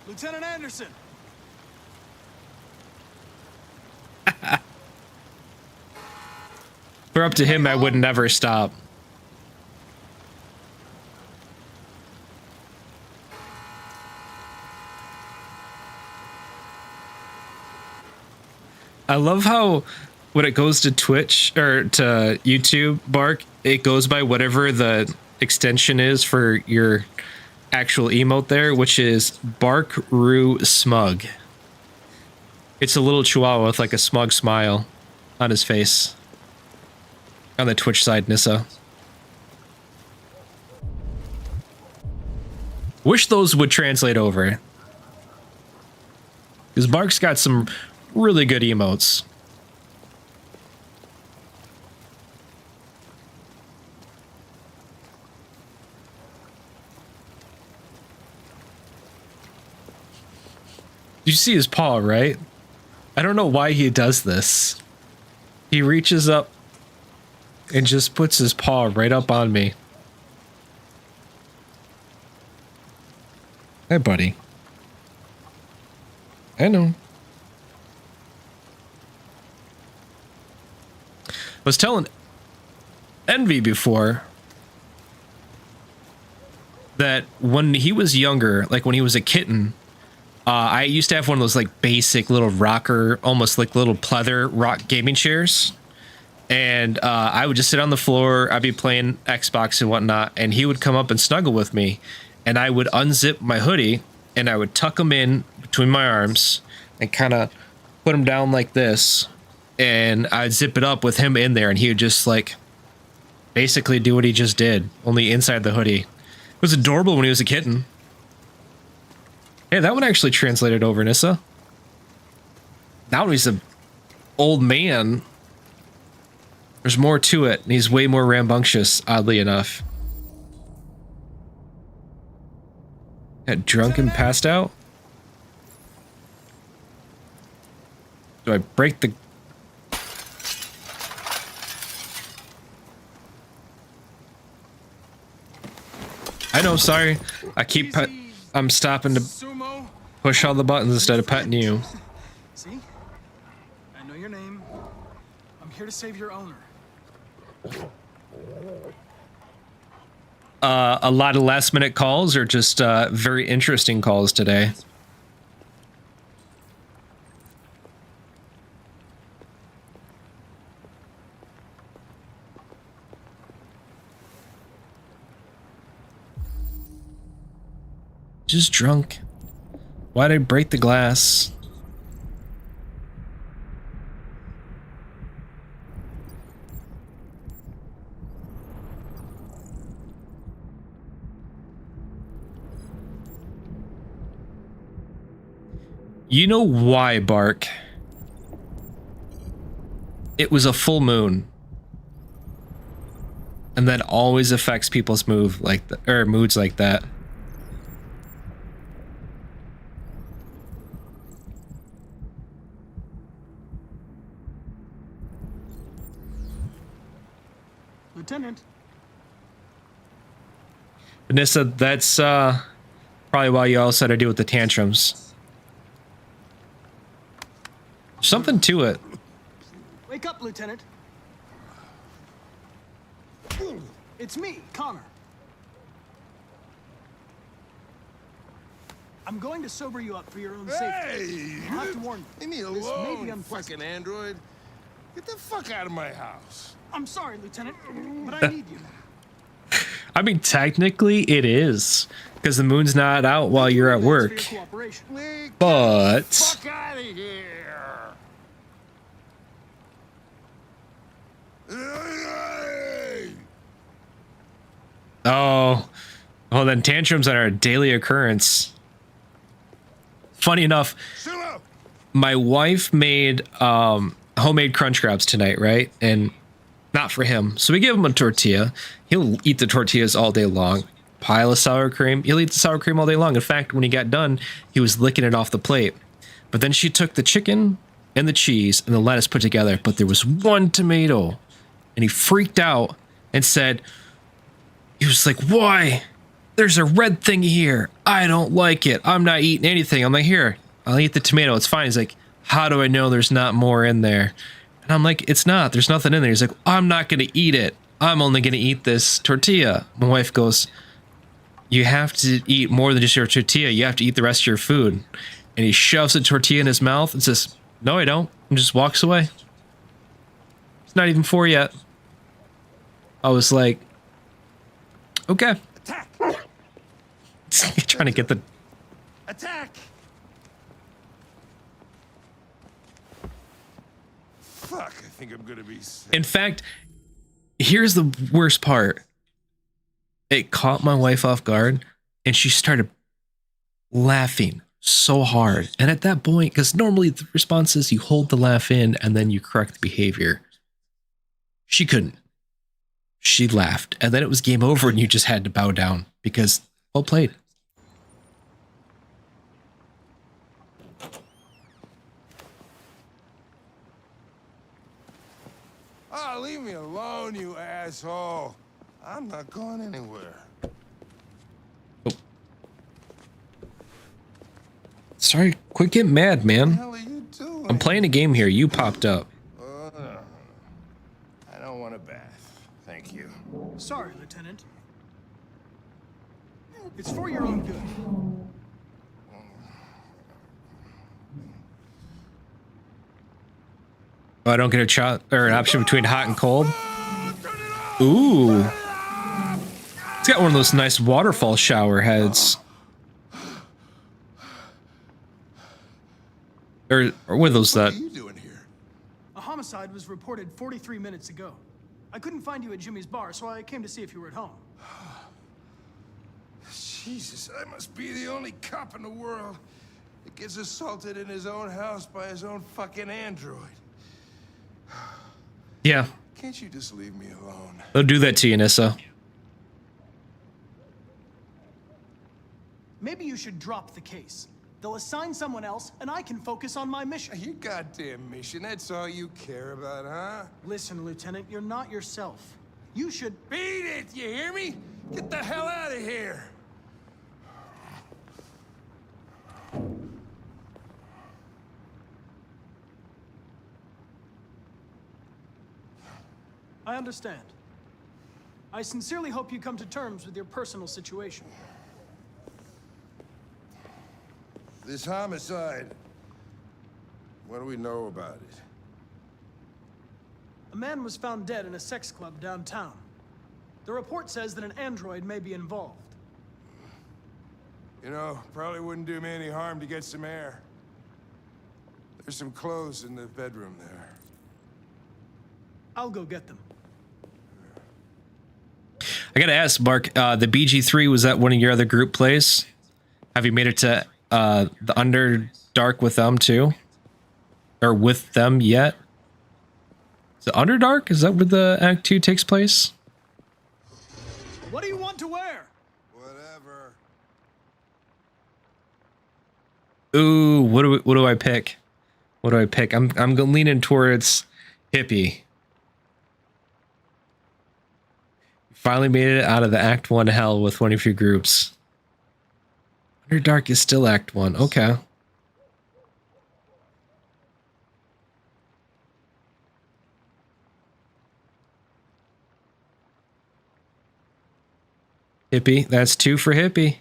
Lieutenant Anderson! If we're up to him, I would never stop. I love how when it goes to Twitch or to YouTube, Bark, it goes by whatever the extension is for your actual emote there, which is Bark Roo Smug. It's a little chihuahua with like a smug smile on his face. On the Twitch side, Nissa. Wish those would translate over. Because Bark's got some really good emotes. You see his paw, right? I don't know why he does this. He reaches up and just puts his paw right up on me. Hey, buddy. I know. I was telling Envy before that when he was younger, like when he was a kitten, I used to have one of those like basic little rocker, almost like little pleather rock gaming chairs. And I would just sit on the floor. I'd be playing Xbox and whatnot. And he would come up and snuggle with me. And I would unzip my hoodie and I would tuck him in between my arms and kind of put him down like this. And I'd zip it up with him in there. And he would just like basically do what he just did, only inside the hoodie. It was adorable when he was a kitten. Hey, that one actually translated over, Nissa. Now he's an old man. There's more to it, and he's way more rambunctious, oddly enough. Got drunk and passed out? Do I break the... I know, sorry. I keep... I'm stopping to push all the buttons instead of petting you. See? I know your name. I'm here to save your owner. A lot of last minute calls or just very interesting calls today? Just drunk. Why'd I break the glass? You know why, Bark? It was a full moon. And that always affects people's moods like that. Lieutenant. Vanessa, that's probably why you also had to deal with the tantrums. Something to it. Wake up, Lieutenant. It's me, Connor. I'm going to sober you up for your own safety. I'll have to warn you. Leave me This may be alone, unpleasant. fucking android. Get the fuck out of my house. I'm sorry, Lieutenant, but I need you. I mean, technically it is, because the moon's not out while you're at work. But Fuck out of here. oh, well then tantrums are a daily occurrence. Funny enough, my wife made homemade crunch wraps tonight, right? And not for him. So we give him a tortilla. He'll eat the tortillas all day long. Pile of sour cream. He'll eat the sour cream all day long. In fact, when he got done, he was licking it off the plate. But then she took the chicken and the cheese and the lettuce put together, but there was one tomato. And he freaked out and said, he was like, why? there's a red thing here. I don't like it. I'm not eating anything. I'm like, here, I'll eat the tomato. It's fine. He's like, how do I know there's not more in there? And I'm like, it's not. There's nothing in there. He's like, I'm not going to eat it. I'm only going to eat this tortilla. My wife goes, you have to eat more than just your tortilla. You have to eat the rest of your food. And he shoves a tortilla in his mouth and says, no, I don't. And just walks away. It's not even 4 yet. I was like, okay. Attack! Trying to get the... Attack! Fuck, I think I'm gonna be sick. In fact, here's the worst part. It caught my wife off guard, and she started laughing so hard. And at that point, because normally the response is you hold the laugh in and then you correct the behavior. She couldn't. She laughed, and then it was game over, and you just had to bow down because well played. Oh, leave me alone, you asshole. I'm not going anywhere. Oh. Sorry, quit getting mad, man. What the hell are you doing? I'm playing a game here. You popped up. I don't want a bath. Thank you. Sorry, Lieutenant. It's for your own good. Oh, I don't get a shot or an option between hot and cold. Ooh. It's got one of those nice waterfall shower heads. Or what are those that? A homicide was reported 43 minutes ago. I couldn't find you at Jimmy's bar, so I came to see if you were at home. Jesus, I must be the only cop in the world that gets assaulted in his own house by his own fucking android. Yeah. Can't you just leave me alone? They'll do that to you, Nissa. Maybe you should drop the case. They'll assign someone else, and I can focus on my mission. Your goddamn mission, that's all you care about, huh? Listen, Lieutenant, you're not yourself. You should... Beat it, you hear me? Get the hell out of here! I understand. I sincerely hope you come to terms with your personal situation. This homicide, what do we know about it? A man was found dead in a sex club downtown. The report says that an android may be involved. You know, probably wouldn't do me any harm to get some air. There's some clothes in the bedroom there. I'll go get them. I gotta ask, Mark, the BG3, was that one of your other group plays? Have you made it to the Underdark with them too? Or with them yet? Is it Underdark? Is that where the Act 2 takes place? What do you want to wear? Whatever. Ooh, what do I pick? What do I pick? I'm leaning towards hippie. Finally made it out of the Act 1 hell with one of your groups. Underdark is still Act 1. Okay. Hippie. That's 2 for hippie.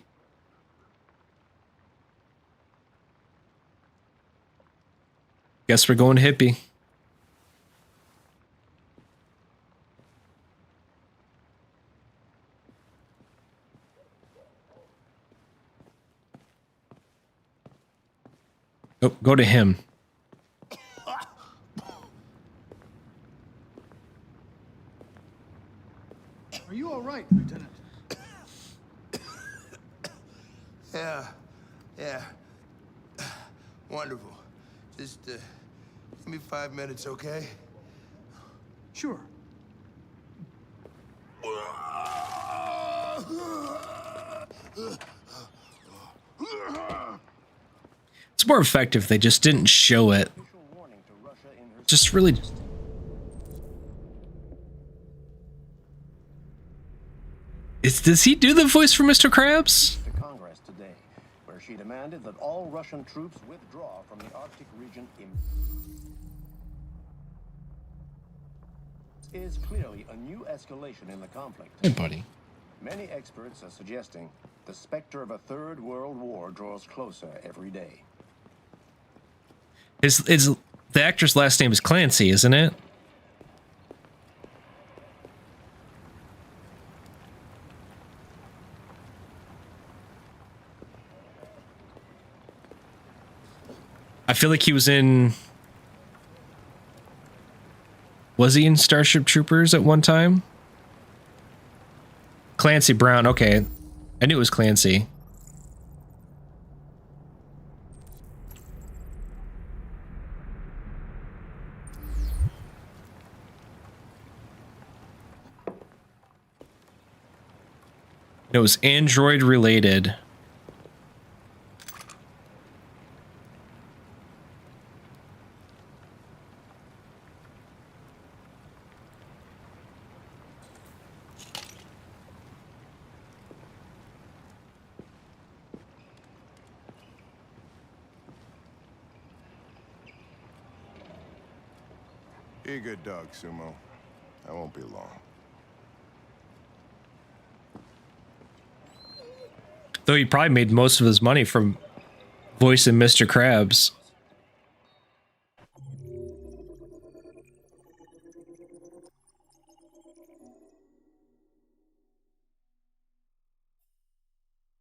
Guess we're going hippie. Oh, go to him. Are you all right, Lieutenant? Yeah. Wonderful. Just give me 5 minutes, okay? Sure. It's more effective. They just didn't show it. Just really... Does he do the voice for Mr. Krabs? To Congress today, where she demanded that all Russian troops withdraw from the Arctic region is clearly a new escalation in the conflict. Hey, buddy. Many experts are suggesting the specter of a third world war draws closer every day. The actor's last name is Clancy, isn't it? I feel like he was in... Was he in Starship Troopers at one time? Clancy Brown, okay. I knew it was Clancy. It was Android related. Be a good dog, Sumo. I won't be long. Though he probably made most of his money from voicing Mr. Krabs.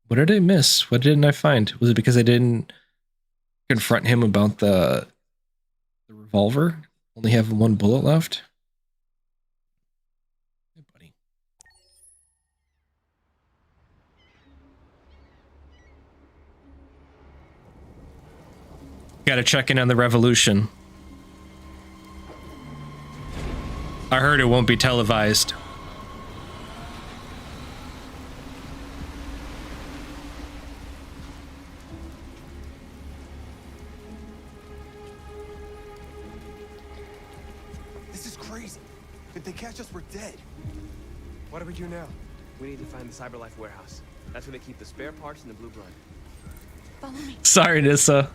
What did I miss? What didn't I find? Was it because I didn't confront him about the revolver? Only have one bullet left? Hey, buddy. Gotta check in on the revolution. I heard it won't be televised. If they catch us, we're dead. What do we do now? We need to find the CyberLife warehouse. That's where they keep the spare parts and the blue blood. Follow me. Sorry, Nissa.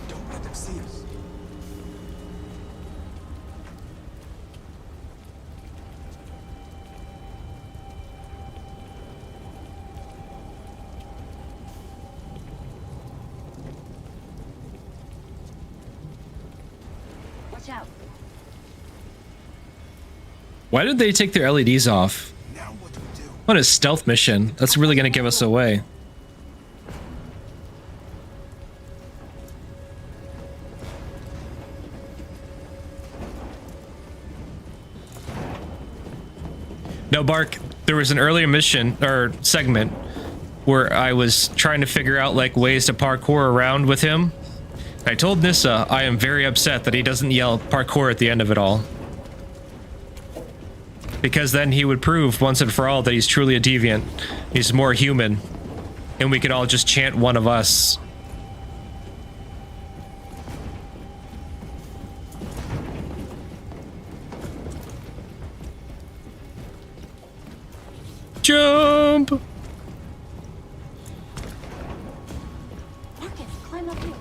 Don't let them see us. Watch out. Why did they take their LEDs off? What a stealth mission. That's really gonna give us away. No, Bark, there was an earlier mission or segment where I was trying to figure out like ways to parkour around with him. I told Nissa I am very upset that he doesn't yell parkour at the end of it all. Because then he would prove once and for all that he's truly a deviant. He's more human. And we could all just chant one of us. Jump! Marcus, climb up here.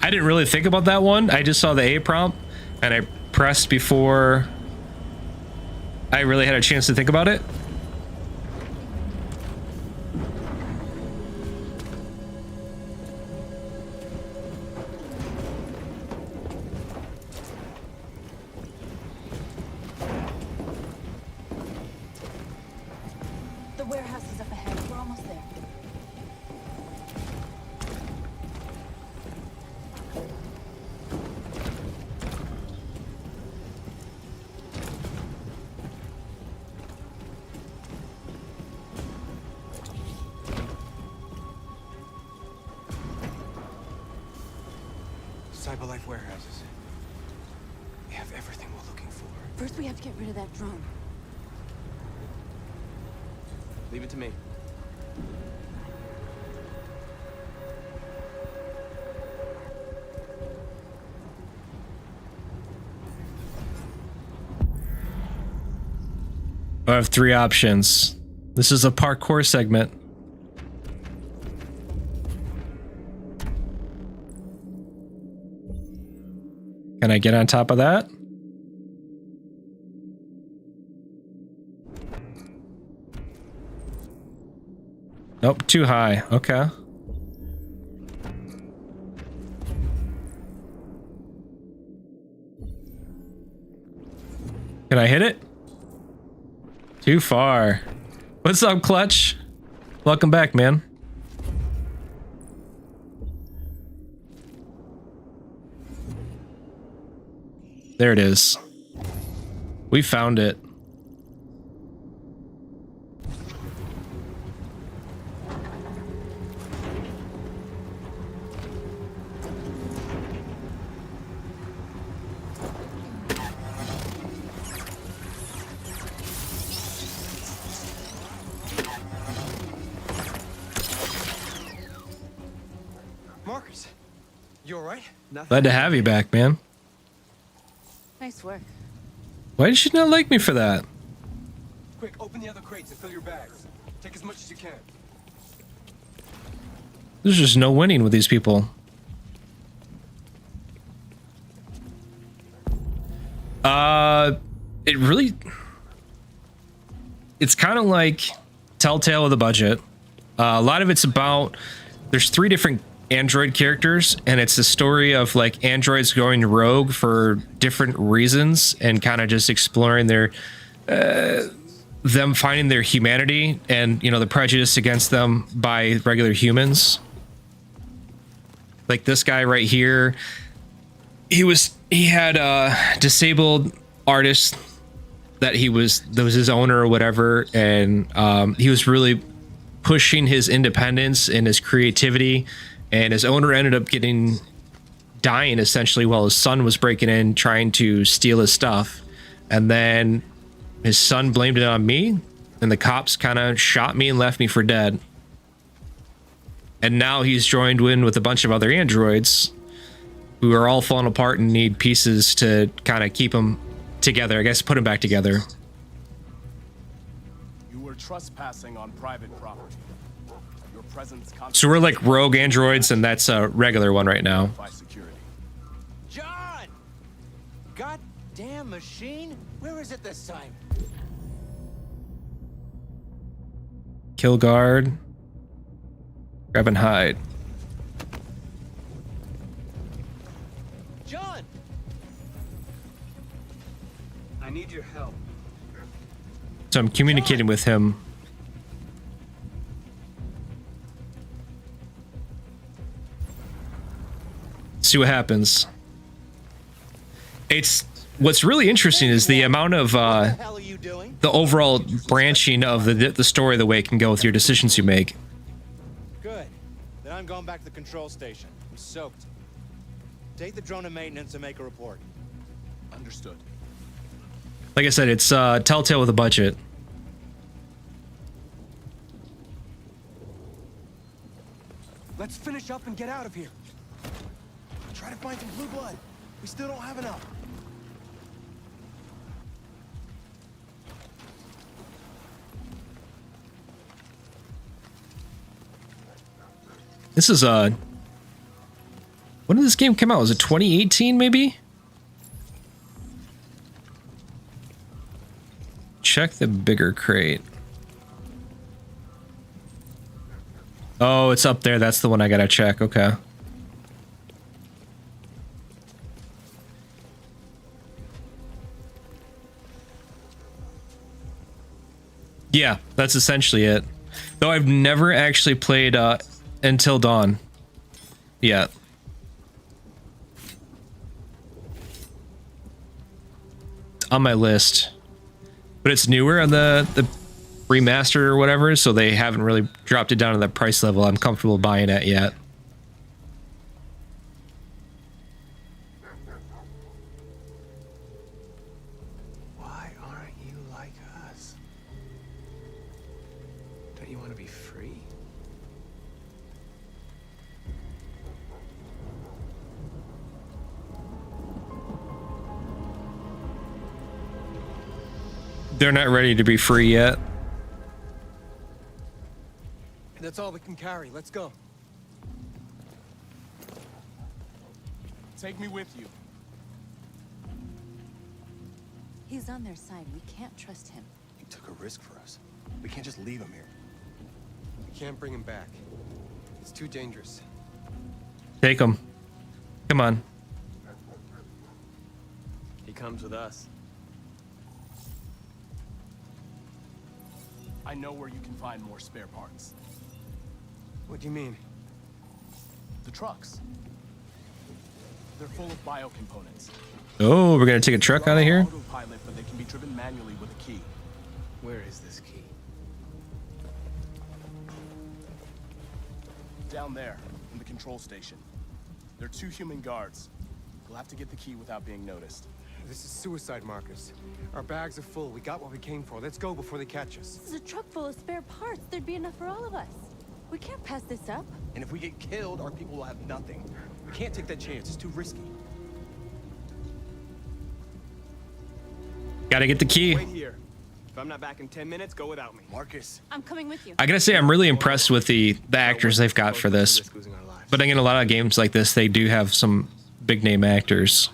I didn't really think about that one. I just saw the A prompt and I pressed before I really had a chance to think about it. The warehouse is up ahead. We're almost there. Cyberlife warehouses. We have everything we're looking for. First, we have to get rid of that drone. Leave it to me. I have 3 options. This is a parkour segment. Can I get on top of that? Nope, too high. Okay. Can I hit it? Too far. What's up, Clutch? Welcome back, man. There it is. We found it. Marcus, you alright? Glad to have you back, man. Nice work. Why did you not like me for that? Quick, open the other crates and fill your bags. Take as much as you can. There's just no winning with these people. It really... It's kind of like Telltale with a budget. A lot of it's about... There's 3 different android characters, and it's a story of like androids going rogue for different reasons and kind of just exploring their them finding their humanity and, you know, the prejudice against them by regular humans. Like this guy right here, he had a disabled artist that was his owner or whatever, and he was really pushing his independence and his creativity. And his owner ended up dying essentially while his son was breaking in trying to steal his stuff. And then his son blamed it on me, and the cops kind of shot me and left me for dead. And now he's joined in with a bunch of other androids who are all falling apart and need pieces to kind of keep them together, I guess, put them back together. You were trespassing on private property. So we're like rogue androids, and that's a regular one right now. John! Goddamn machine! Where is it this time? Kill guard. Grab and hide. John! I need your help. So I'm communicating with him. See what happens. It's what's really interesting is the amount of the overall branching of the story, the way it can go with your decisions you make. Good. Then I'm going back to the control station. I'm soaked. Take the drone to maintenance and make a report. Understood. Like I said, it's Telltale with a budget. Let's finish up and get out of here. Try to find some blue blood. We still don't have enough. This is when did this game come out? Was it 2018 maybe? Check the bigger crate. Oh, it's up there. That's the one I gotta check. Okay. Yeah, that's essentially it. Though I've never actually played Until Dawn yet. It's on my list. But it's newer on the remaster or whatever, so they haven't really dropped it down to that price level I'm comfortable buying at yet. us. Don't you want to be free? They're not ready to be free yet. That's all we can carry. Let's go. Take me with you. He's on their side. We can't trust him. He took a risk for us. We can't just leave him here. We can't bring him back. It's too dangerous. Take them. Come on. He comes with us. I know where you can find more spare parts. What do you mean? The trucks. They're full of bio components. Oh, we're gonna take a truck out of here? Autopilot, but they can be driven manually with a key. Where is this key? Down there, in the control station. There are 2 human guards. We'll have to get the key without being noticed. This is suicide, Marcus. Our bags are full. We got what we came for. Let's go before they catch us. This is a truck full of spare parts. There'd be enough for all of us. We can't pass this up. And if we get killed, our people will have nothing. We can't take that chance. It's too risky. Gotta get the key. Wait here. If I'm not back in 10 minutes, go without me. Marcus. I'm coming with you. I gotta say, I'm really impressed with the actors they've got for this. But again, a lot of games like this, they do have some big name actors.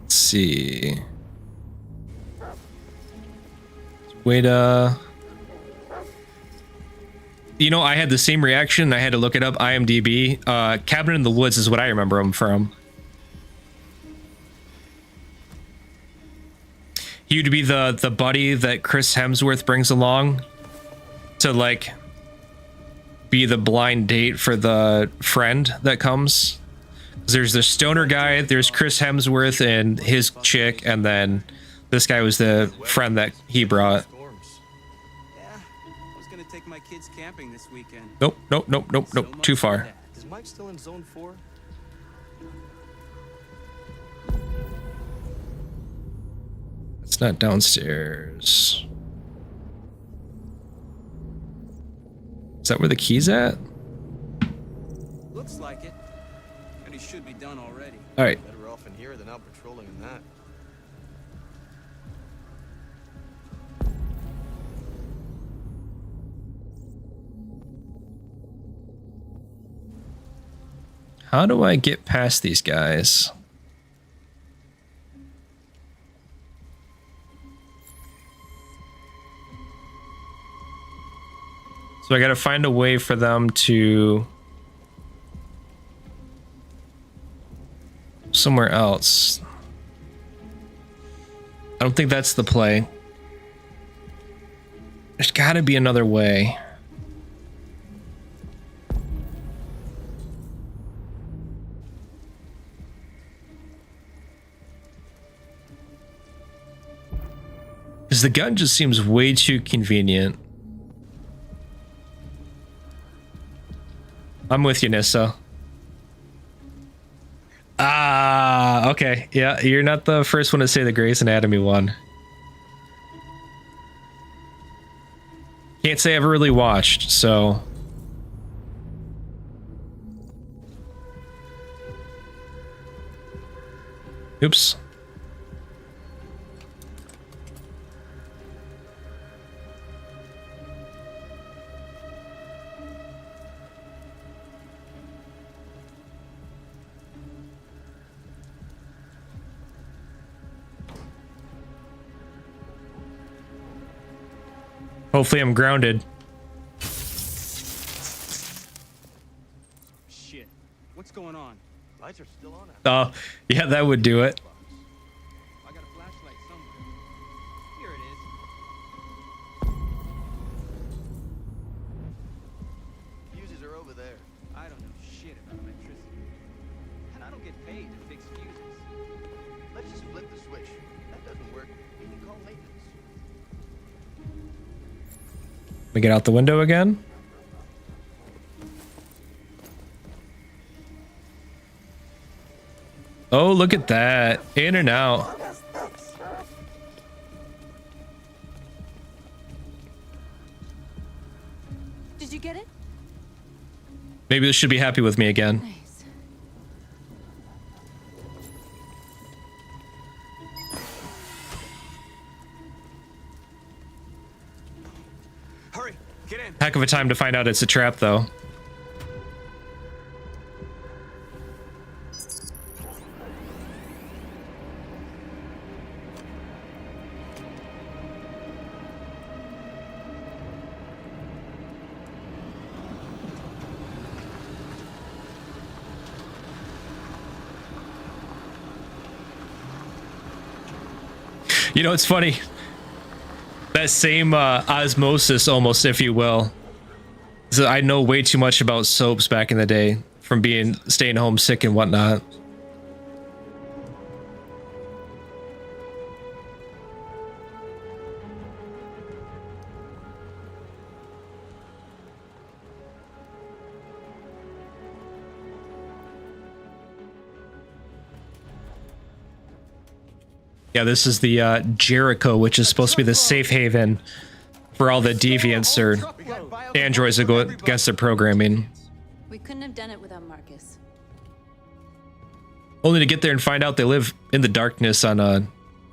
Let's see. Wait, you know, I had the same reaction. I had to look it up. IMDb. Cabin in the Woods is what I remember him from. He would be the buddy that Chris Hemsworth brings along to, like, be the blind date for the friend that comes. There's the stoner guy, there's Chris Hemsworth and his chick, and then this guy was the friend that he brought. Take my kids camping this weekend. Nope. Too far. Is Mike still in zone 4? It's not downstairs. Is that where the key's at? Looks like it. And he should be done already. All right. Better off in here than out patrolling in that. How do I get past these guys? So I gotta find a way for them to... somewhere else. I don't think that's the play. There's gotta be another way. Because the gun just seems way too convenient. I'm with you, Nissa. Ah, okay. Yeah, you're not the first one to say the Grey's Anatomy one. Can't say I've really watched, so... Oops. Hopefully I'm grounded. Shit. What's going on? Lights are still on. Oh, yeah, that would do it. I got a flashlight somewhere. Here it is. Fuses are over there. I don't know shit about electricity. And I don't get paid to fix fuses. Let's just flip the switch. That doesn't work. You can call maintenance. We get out the window again. Oh, look at that. In and out. Did you get it? Maybe this should be happy with me again. Nice. Hurry, get in. Heck of a time to find out it's a trap, though. You know, it's funny. That same osmosis, almost, if you will. So I know way too much about soaps back in the day from staying home sick and whatnot. Yeah, this is the Jericho, which is supposed to be the safe haven for all the deviants or androids that go against their programming. We couldn't have done it without Marcus. Only to get there and find out they live in the darkness on a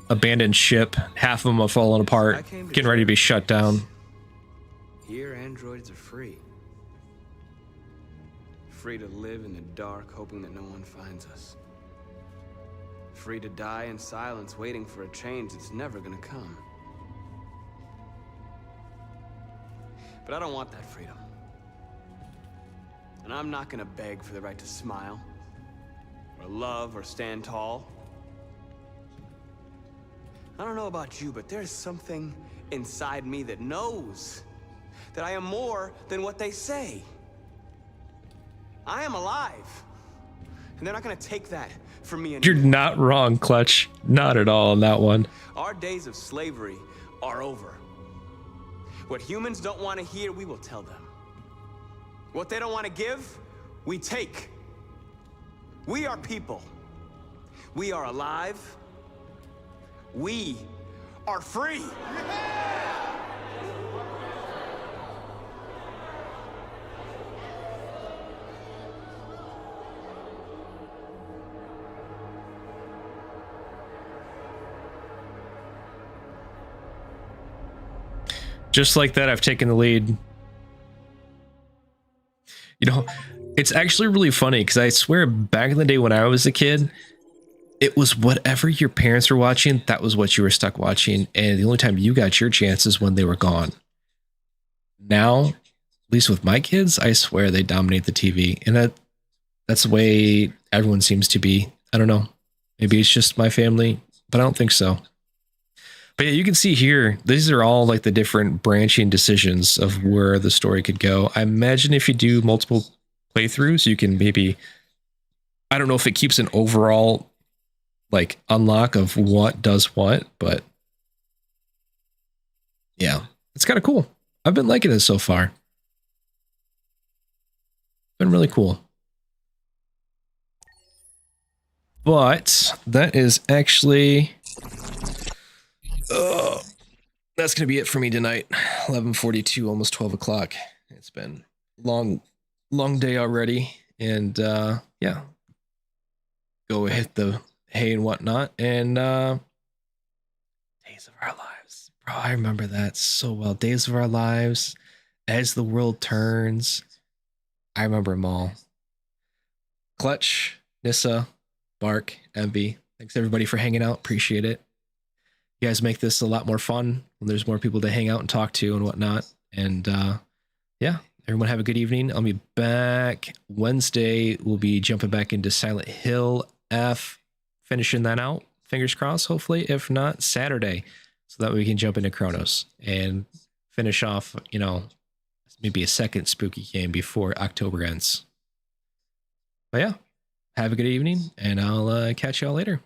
abandoned ship. Half of them have fallen apart, getting ready to be shut down. Here, androids are free. Free to live in the dark, hoping that no one finds us. Free to die in silence, waiting for a change that's never gonna come. But I don't want that freedom. And I'm not gonna beg for the right to smile, or love, or stand tall. I don't know about you, but there's something inside me that knows that I am more than what they say. I am alive. And they're not gonna take that from me anymore. You're not wrong, Clutch. Not at all on that one. Our days of slavery are over. What humans don't want to hear, we will tell them. What they don't want to give, we take. We are people. We are alive. We are free. Just like that, I've taken the lead. You know, it's actually really funny because I swear back in the day when I was a kid, it was whatever your parents were watching, that was what you were stuck watching. And the only time you got your chances when they were gone. Now, at least with my kids, I swear they dominate the TV. And that's the way everyone seems to be. I don't know. Maybe it's just my family, but I don't think so. But yeah, you can see here, these are all like the different branching decisions of where the story could go. I imagine if you do multiple playthroughs, you can maybe, I don't know if it keeps an overall like unlock of what does what, but yeah, it's kind of cool. I've been liking it so far. Been really cool. But that is actually... that's gonna be it for me tonight. 11:42, almost 12 o'clock. It's been long day already, and yeah, go hit the hay and whatnot. And Days of Our Lives, bro, I remember that so well. Days of Our Lives, As the World Turns. I remember them all. Clutch, Nissa, Bark, Envy. Thanks everybody for hanging out. Appreciate it. You guys make this a lot more fun when there's more people to hang out and talk to and whatnot. And yeah, everyone have a good evening. I'll be back Wednesday. We'll be jumping back into Silent Hill F, finishing that out. Fingers crossed, hopefully. If not, Saturday, so that we can jump into Chronos and finish off, you know, maybe a second spooky game before October ends. But yeah, have a good evening, and I'll catch y'all later.